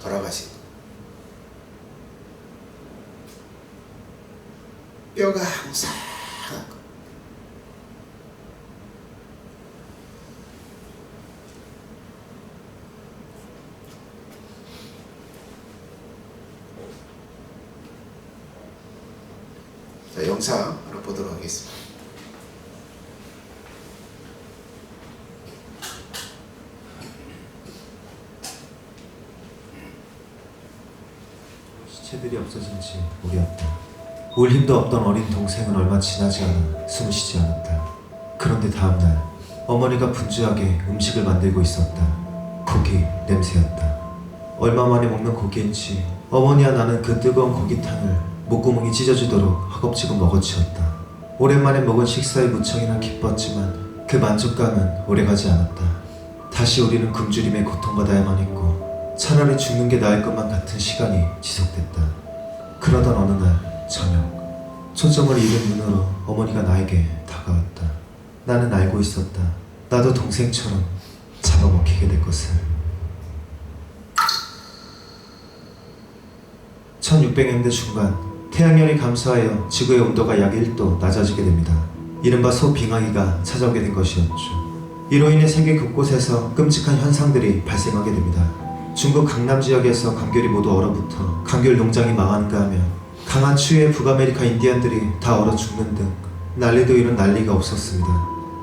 돌아가신 뼈가 항상 자, 영상 하나 보도록 하겠습니다. 시체들이 없어진 지 오래였다. 울 힘도 없던 어린 동생은 얼마 지나지 않아 숨을 쉬지 않았다. 그런데 다음날 어머니가 분주하게 음식을 만들고 있었다. 고기 냄새였다. 얼마 만에 먹는 고기인지 어머니와 나는 그 뜨거운 고기탕을 목구멍이 찢어지도록 허겁지겁 먹어치웠다. 오랜만에 먹은 식사에 무척이나 기뻤지만 그 만족감은 오래가지 않았다. 다시 우리는 굶주림에 고통받아야만 했고 차라리 죽는 게 나을 것만 같은 시간이 지속됐다. 그러던 어느 날 저녁, 초점을 잃은 눈으로 어머니가 나에게 다가왔다. 나는 알고 있었다. 나도 동생처럼 잡아먹히게 될 것을. 1600년대 중반, 태양열이 감소하여 지구의 온도가 약 1도 낮아지게 됩니다. 이른바 소빙하기가 찾아오게 된 것이었죠. 이로 인해 세계 곳곳에서 끔찍한 현상들이 발생하게 됩니다. 중국 강남 지역에서 감귤이 모두 얼어붙어 감귤 농장이 망하는가 하며 강한 추위에 북아메리카 인디안들이 다 얼어 죽는 등 난리도 이런 난리가 없었습니다.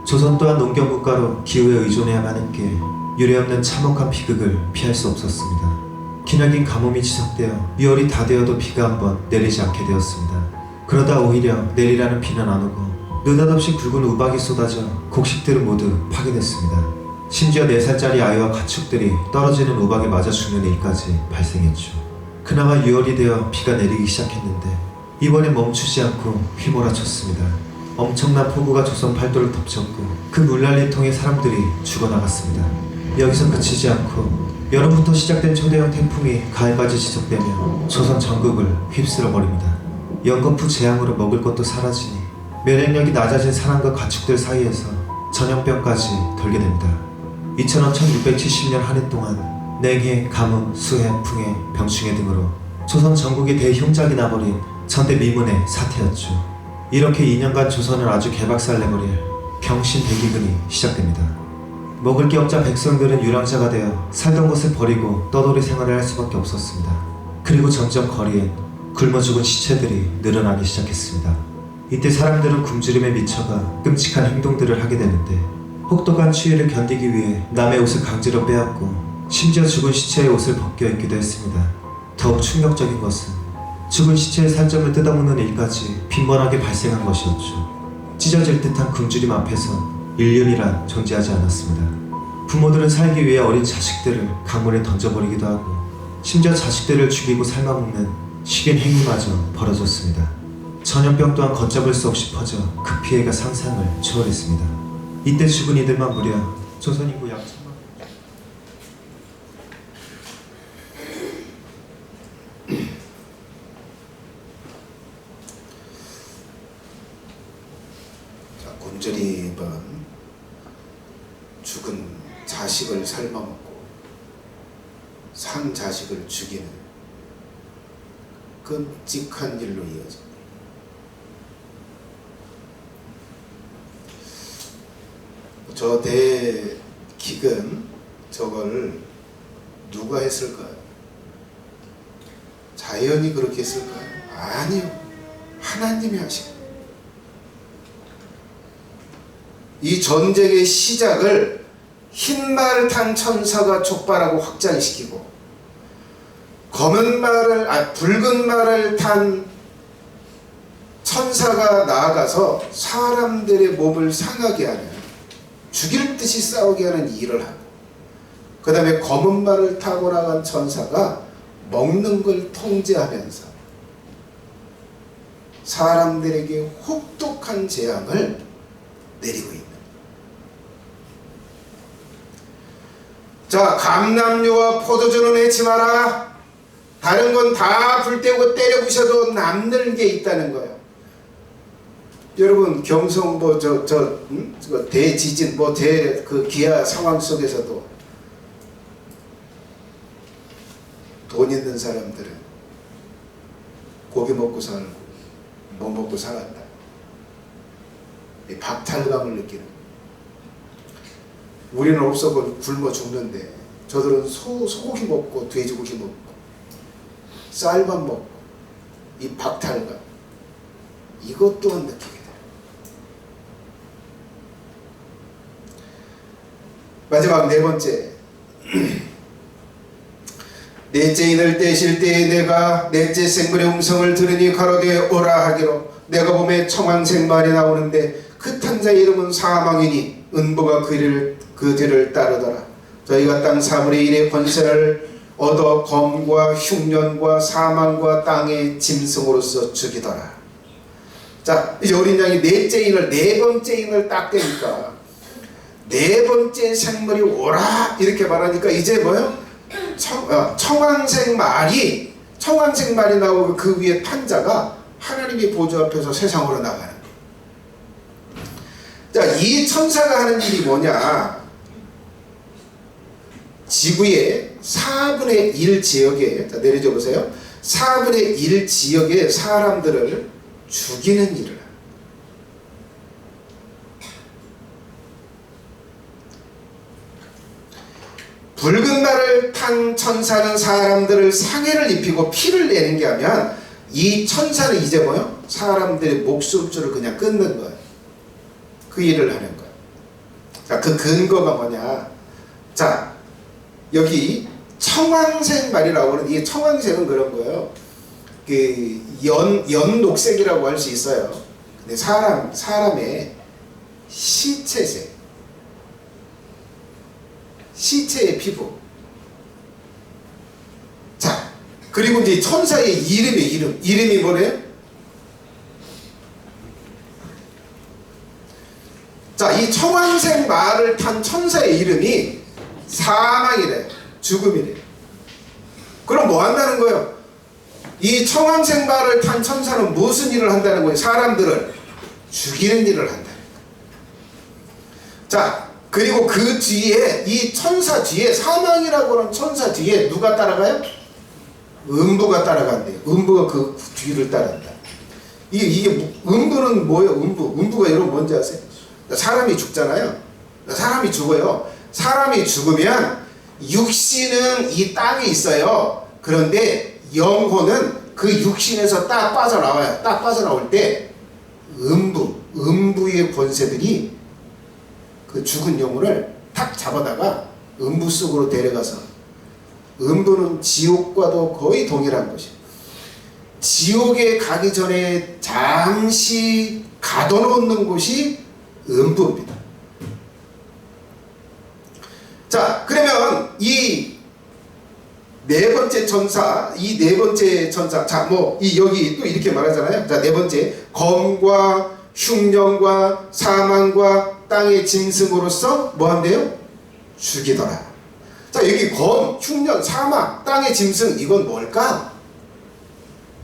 조선 또한 농경국가로 기후에 의존해야만 했기에 유례없는 참혹한 비극을 피할 수 없었습니다. 기나긴 가뭄이 지속되어 6월이 다 되어도 비가 한번 내리지 않게 되었습니다. 그러다 오히려 내리라는 비는 안 오고 느닷없이 굵은 우박이 쏟아져 곡식들은 모두 파괴됐습니다. 심지어 4살짜리 아이와 가축들이 떨어지는 우박에 맞아 죽는 일까지 발생했죠. 그나마 6월이 되어 비가 내리기 시작했는데 이번엔 멈추지 않고 휘몰아쳤습니다. 엄청난 폭우가 조선 팔도를 덮쳤고 그 물난리통에 사람들이 죽어나갔습니다. 여기서 그치지 않고 여름부터 시작된 초대형 태풍이 가을까지 지속되며 조선 전국을 휩쓸어버립니다. 연거푸 재앙으로 먹을 것도 사라지니 면역력이 낮아진 사람과 가축들 사이에서 전염병까지 돌게 됩니다. 2000년 1670년 한 해 동안 냉해, 가뭄, 수해, 풍해, 병충해 등으로 조선 전국이 대흉작이 나버린 전대미문의 사태였죠. 이렇게 2년간 조선을 아주 개박살내버릴 병신 대기근이 시작됩니다. 먹을 게 없자 백성들은 유랑자가 되어 살던 곳을 버리고 떠돌이 생활을 할 수밖에 없었습니다. 그리고 점점 거리엔 굶어 죽은 시체들이 늘어나기 시작했습니다. 이때 사람들은 굶주림에 미쳐가 끔찍한 행동들을 하게 되는데, 혹독한 추위를 견디기 위해 남의 옷을 강제로 빼앗고 심지어 죽은 시체의 옷을 벗겨 입기도 했습니다. 더욱 충격적인 것은 죽은 시체의 살점을 뜯어먹는 일까지 빈번하게 발생한 것이었죠. 찢어질 듯한 굶주림 앞에서 인륜이란 존재하지 않았습니다. 부모들은 살기 위해 어린 자식들을 강물에 던져버리기도 하고, 심지어 자식들을 죽이고 삶아먹는 식인 행위마저 벌어졌습니다. 전염병 또한 걷잡을 수 없이 퍼져 그 피해가 상상을 초월했습니다. 이때 죽은 이들만 무려 조선 인구 약 1000만. 자, 곤절이번 죽은 자식을 삶아먹고 산 자식을 죽이는 끔찍한 일로 이어집니다. 저 대기근 저걸 누가 했을까요? 자연이 그렇게 했을까요? 아니요. 하나님이 하신 거예요. 이 전쟁의 시작을 흰 말을 탄 천사가 촉발하고 확장시키고, 붉은 말을 탄 천사가 나아가서 사람들의 몸을 상하게 하는, 죽일 듯이 싸우게 하는 일을 하고, 그 다음에 검은 말을 타고 나간 천사가 먹는 걸 통제하면서 사람들에게 혹독한 재앙을 내리고 있는. 자, 감람류와 포도주는 해치 마라. 다른 건 다 불태우고 때려 부셔도 남는 게 있다는 거예요. 여러분, 경성 대지진 그 기아 상황 속에서도 돈 있는 사람들은 고기 먹고 살고 뭐 먹고 살았다. 이 박탈감을 느끼는. 우리는 없어 굶어 죽는데 저들은 소고기 먹고 돼지고기 먹고 쌀밥 먹고 이 박탈감, 이것 또한 느끼게 돼요. 마지막 네 번째. 넷째 인을 떼실 때에 내가 넷째 생물의 음성을 들으니 가로되 오라 하기로, 내가 봄에 청황색 말이 나오는데 그 탄자의 이름은 사망이니 은보가 그 뒤를 따르더라. 저희가 땅 4분의 1의 권세를 얻어 검과 흉년과 사망과 땅의 짐승으로서 죽이더라. 자, 이제 어린 양이 네 번째 인을 딱 떼니까 네 번째 생물이 오라 이렇게 말하니까 이제 뭐요? 청황색 말이 나오고 그 위에 탄자가 하나님의 보좌 앞에서 세상으로 나가는 거예요. 자, 이 천사가 하는 일이 뭐냐? 지구의 4분의 1 지역에, 자, 내려줘 보세요. 4분의 1 지역의 사람들을 죽이는 일을 해요. 붉은 말을 탄 천사는 사람들을 상해를 입히고 피를 내는 게 아니라, 이 천사는 이제 뭐요? 사람들의 목숨줄을 그냥 끊는 거예요. 그 일을 하는 거예요. 자, 그 근거가 뭐냐? 자, 여기 청황색 말이라고 하는, 이 청황색은 그런 거예요. 그 연녹색이라고 할 수 있어요. 근데 사람의 시체색, 시체의 피부. 자, 그리고 이제 천사의 이름이 뭐래요? 자, 이 청황색 말을 탄 천사의 이름이 사망이래, 죽음이래. 그럼 뭐 한다는 거예요? 이 청황색 말을 탄 천사는 무슨 일을 한다는 거예요? 사람들을 죽이는 일을 한다는 거예요. 자, 그리고 그 뒤에, 이 천사 뒤에, 사망이라고 하는 천사 뒤에 누가 따라가요? 음부가 따라간대요. 음부가 그 뒤를 따른다. 이게 음부는 뭐예요? 음부가 여러분 뭔지 아세요? 사람이 죽잖아요. 사람이 죽어요. 사람이 죽으면 육신은 이 땅에 있어요. 그런데 영혼은 그 육신에서 딱 빠져나와요. 딱 빠져나올 때 음부의 권세들이 그 죽은 영혼을 탁 잡아다가 음부 속으로 데려가서, 음부는 지옥과도 거의 동일한 곳이에요. 지옥에 가기 전에 잠시 가둬놓는 곳이 음부입니다. 자, 그러면 이 네 번째 천사, 자, 여기 또 이렇게 말하잖아요. 자, 네 번째, 검과 흉년과 사망과 땅의 짐승으로서 뭐 한대요? 죽이더라. 자, 여기 검, 흉년, 사망, 땅의 짐승, 이건 뭘까?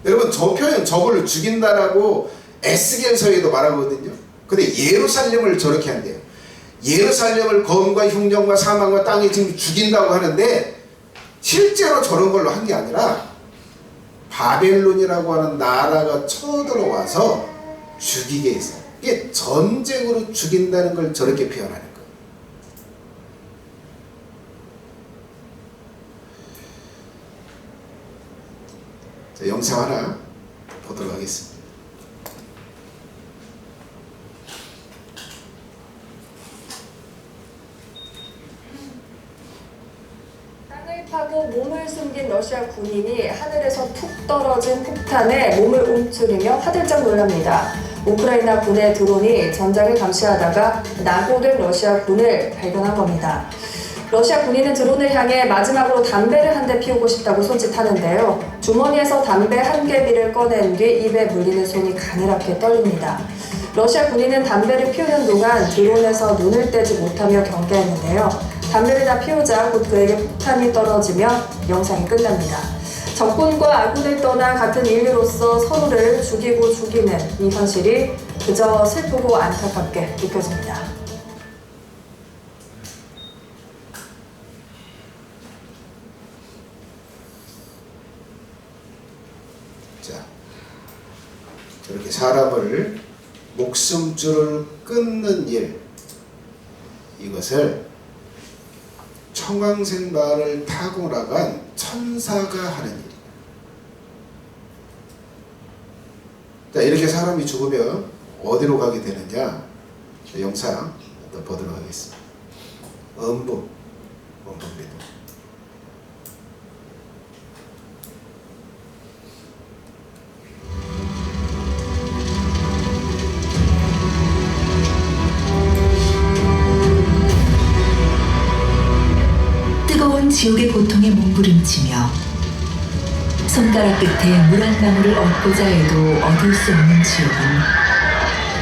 여러분, 저 표현, 저걸로 죽인다라고 에스겔서에도 말하거든요. 근데 예루살렘을 저렇게 한대요. 예루살렘을 검과 흉년과 사망과 땅의 짐승 죽인다고 하는데, 실제로 저런 걸로 한 게 아니라 바벨론이라고 하는 나라가 쳐들어와서 죽이게 했어요. 이게 전쟁으로 죽인다는 걸 저렇게 표현하는 거예요. 자, 영상 하나 보도록 하겠습니다. 하고 몸을 숨긴 러시아 군인이 하늘에서 툭 떨어진 폭탄에 몸을 움츠리며 화들짝 놀랍니다. 우크라이나 군의 드론이 전장을 감시하다가 낙오된 러시아 군을 발견한 겁니다. 러시아 군인은 드론을 향해 마지막으로 담배를 한 대 피우고 싶다고 손짓하는데요. 주머니에서 담배 한 개비를 꺼낸 뒤 입에 물리는 손이 가늘하게 떨립니다. 러시아 군인은 담배를 피우는 동안 드론에서 눈을 떼지 못하며 경계했는데요. 담배를 다 피우자 곧 그에게 폭탄이 떨어지며 영상이 끝납니다. 적군과 아군을 떠나 같은 인류로서 서로를 죽이고 죽이는 이 현실이 그저 슬프고 안타깝게 느껴집니다. 자, 저렇게 사람을 목숨줄을 끊는 일, 이것을 청황생발을 타고 나간 천사가 하는 일이에요. 자, 이렇게 사람이 죽으면 어디로 가게 되느냐? 영상 또 보도록 하겠습니다. 음부입니다. 뜨거운 지옥의 고통에 몸부림치며 손가락 끝에 물 한 방울을 얻고자 해도 얻을 수 없는 지옥은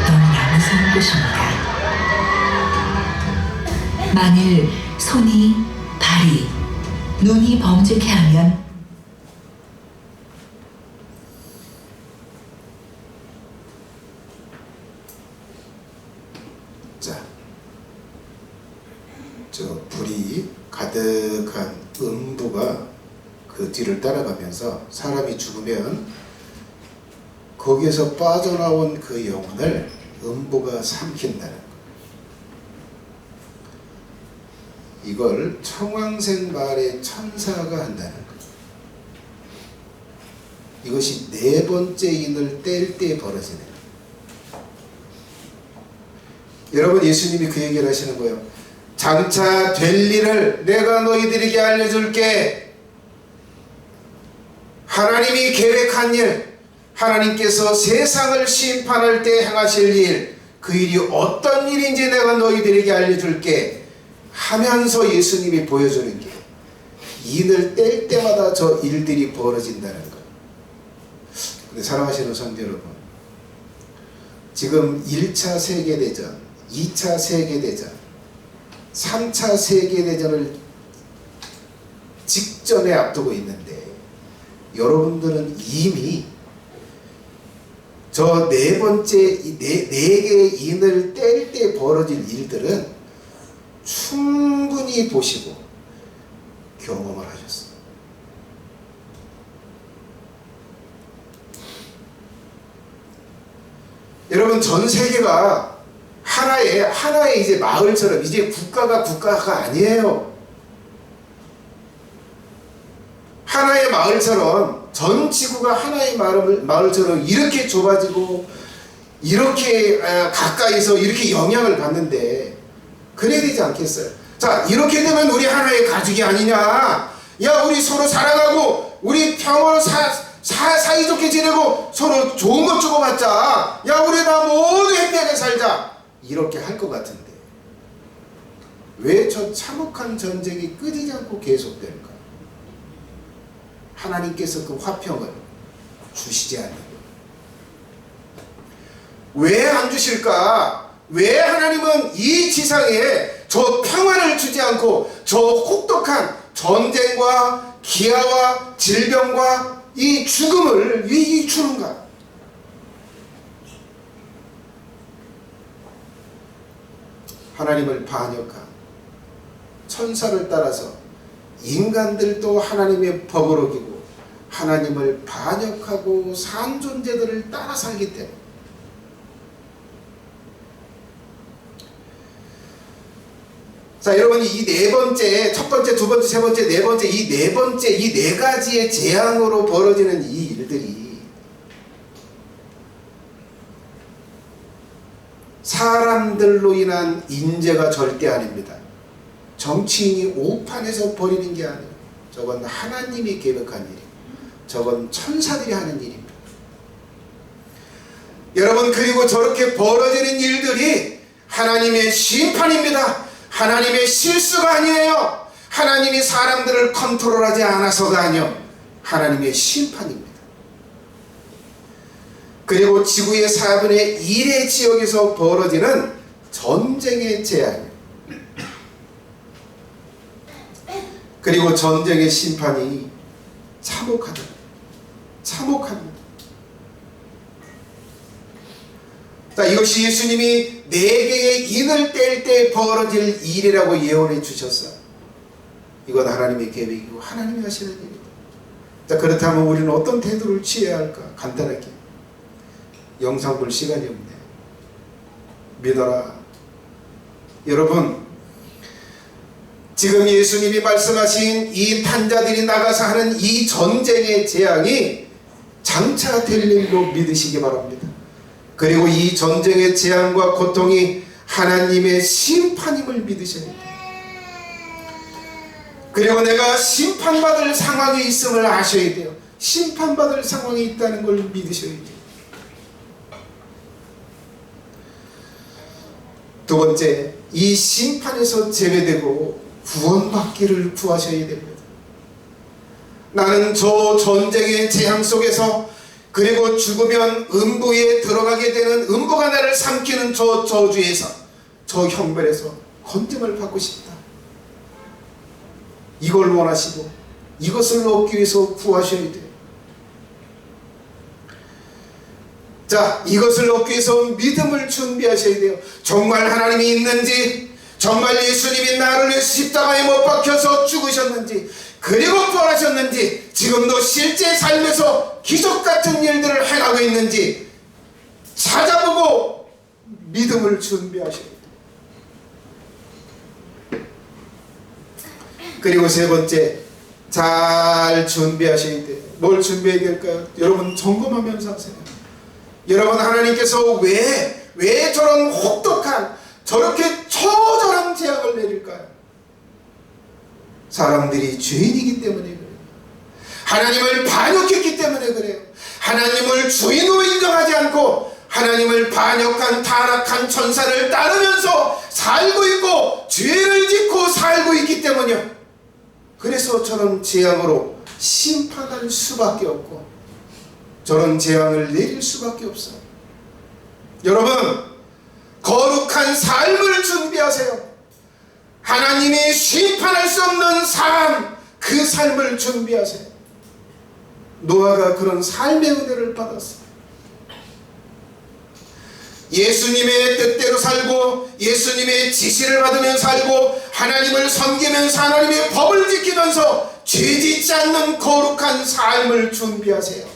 너무나 무서운 곳입니다. 만일 손이, 발이, 눈이 범죄케 하면 자, 저 불이 가득한 음부가 그 뒤를 따라가면서 사람이 죽으면 거기에서 빠져나온 그 영혼을 음부가 삼킨다는 것. 이걸 청황생발의 천사가 한다는 것. 이것이 네 번째 인을 뗄 때 벌어지는 것. 여러분, 예수님이 그 얘기를 하시는 거예요. 장차 될 일을 내가 너희들에게 알려줄게. 하나님이 계획한 일, 하나님께서 세상을 심판할 때 행하실 일, 그 일이 어떤 일인지 내가 너희들에게 알려줄게 하면서 예수님이 보여주는 게, 인을 뗄 때마다 저 일들이 벌어진다는 것. 근데 사랑하시는 성도 여러분, 지금 1차 세계대전, 2차 세계대전, 3차 세계대전을 직전에 앞두고 있는데, 여러분들은 이미 저 네 번째, 네 개의 인을 뗄 때 벌어질 일들은 충분히 보시고 경험을 하셨어요. 여러분, 전 세계가 하나의 이제 마을처럼, 이제 국가가 아니에요. 하나의 마을처럼, 전 지구가 하나의 마을처럼 이렇게 좁아지고 이렇게 가까이서 이렇게 영향을 받는데 그래야 되지 않겠어요? 자, 이렇게 되면 우리 하나의 가족이 아니냐? 야, 우리 서로 사랑하고 우리 평화로 사이좋게 지내고 서로 좋은 것 주고받자. 야, 우리 다 모두 행복하게 살자. 이렇게 할 것 같은데 왜 저 참혹한 전쟁이 끊이지 않고 계속될까? 하나님께서 그 화평을 주시지 않는 거예요. 왜 안 주실까? 왜 하나님은 이 지상에 저 평화를 주지 않고 저 혹독한 전쟁과 기아와 질병과 이 죽음을 왜 주는가? 하나님을 반역한 천사를 따라서 인간들도 하나님의 법을 어기고 하나님을 반역하고 산 존재들을 따라 살기 때문에, 자, 여러분, 이 네 번째, 첫 번째, 두 번째, 세 번째, 네 번째, 이 네 번째, 이 네 가지의 재앙으로 벌어지는 이 일들이 사람들로 인한 인재가 절대 아닙니다. 정치인이 오판에서 벌이는 게 아니에요. 저건 하나님이 계획한 일이에요. 저건 천사들이 하는 일입니다. 여러분, 그리고 저렇게 벌어지는 일들이 하나님의 심판입니다. 하나님의 실수가 아니에요. 하나님이 사람들을 컨트롤하지 않아서가 아니요, 하나님의 심판입니다. 그리고 지구의 4분의 1의 지역에서 벌어지는 전쟁의 재앙, 그리고 전쟁의 심판이 참혹합니다. 자, 이것이 예수님이 4개의 인을 뗄 때 벌어질 일이라고 예언해 주셨어요. 이건 하나님의 계획이고 하나님이 하시는 일입니다. 자, 그렇다면 우리는 어떤 태도를 취해야 할까? 간단하게, 영상 볼 시간이 없네. 믿어라. 여러분, 지금 예수님이 말씀하신 이 탄자들이 나가서 하는 이 전쟁의 재앙이 장차 될 일로 믿으시기 바랍니다. 그리고 이 전쟁의 재앙과 고통이 하나님의 심판임을 믿으셔야 돼요. 그리고 내가 심판받을 상황에 있음을 아셔야 돼요. 심판받을 상황에 있다는 걸 믿으셔야 돼요. 두 번째, 이 심판에서 제외되고 구원받기를 구하셔야 됩니다. 나는 저 전쟁의 재앙 속에서, 그리고 죽으면 음부에 들어가게 되는, 음부가 나를 삼키는 저 저주에서, 저 형벌에서 건짐을 받고 싶다. 이걸 원하시고 이것을 얻기 위해서 구하셔야 돼요. 자, 이것을 얻기 위해서 믿음을 준비하셔야 돼요. 정말 하나님이 있는지, 정말 예수님이 나를 위해서 십자가에 못 박혀서 죽으셨는지, 그리고 부활하셨는지, 지금도 실제 삶에서 기적같은 일들을 행하고 있는지 찾아보고 믿음을 준비하셔야 돼요. 그리고 세 번째, 잘 준비하셔야 돼요. 뭘 준비해야 될까요? 여러분, 점검하면서 하세요. 여러분, 하나님께서 왜 저런 혹독한, 저렇게 처절한 재앙을 내릴까요? 사람들이 죄인이기 때문에 그래요. 하나님을 반역했기 때문에 그래요. 하나님을 주인으로 인정하지 않고 하나님을 반역한 타락한 천사를 따르면서 살고 있고 죄를 짓고 살고 있기 때문이요. 그래서 저런 재앙으로 심판할 수밖에 없고 저런 재앙을 내릴 수밖에 없어요. 여러분, 거룩한 삶을 준비하세요. 하나님이 심판할 수 없는 삶, 그 삶을 준비하세요. 노아가 그런 삶의 은혜를 받았어요. 예수님의 뜻대로 살고 예수님의 지시를 받으며 살고 하나님을 섬기면서 하나님의 법을 지키면서 죄짓지 않는 거룩한 삶을 준비하세요.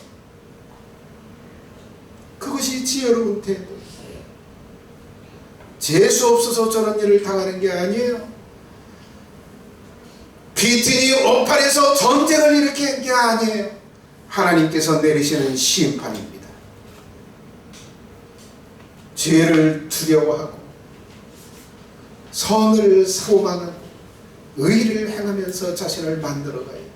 그것이 지혜로운 태도. 재수 없어서 저런 일을 당하는 게 아니에요. 비티니 오팔에서 전쟁을 일으킨 게 아니에요. 하나님께서 내리시는 심판입니다. 죄를 두려워하고 선을 소망하고 의를 행하면서 자신을 만들어가요.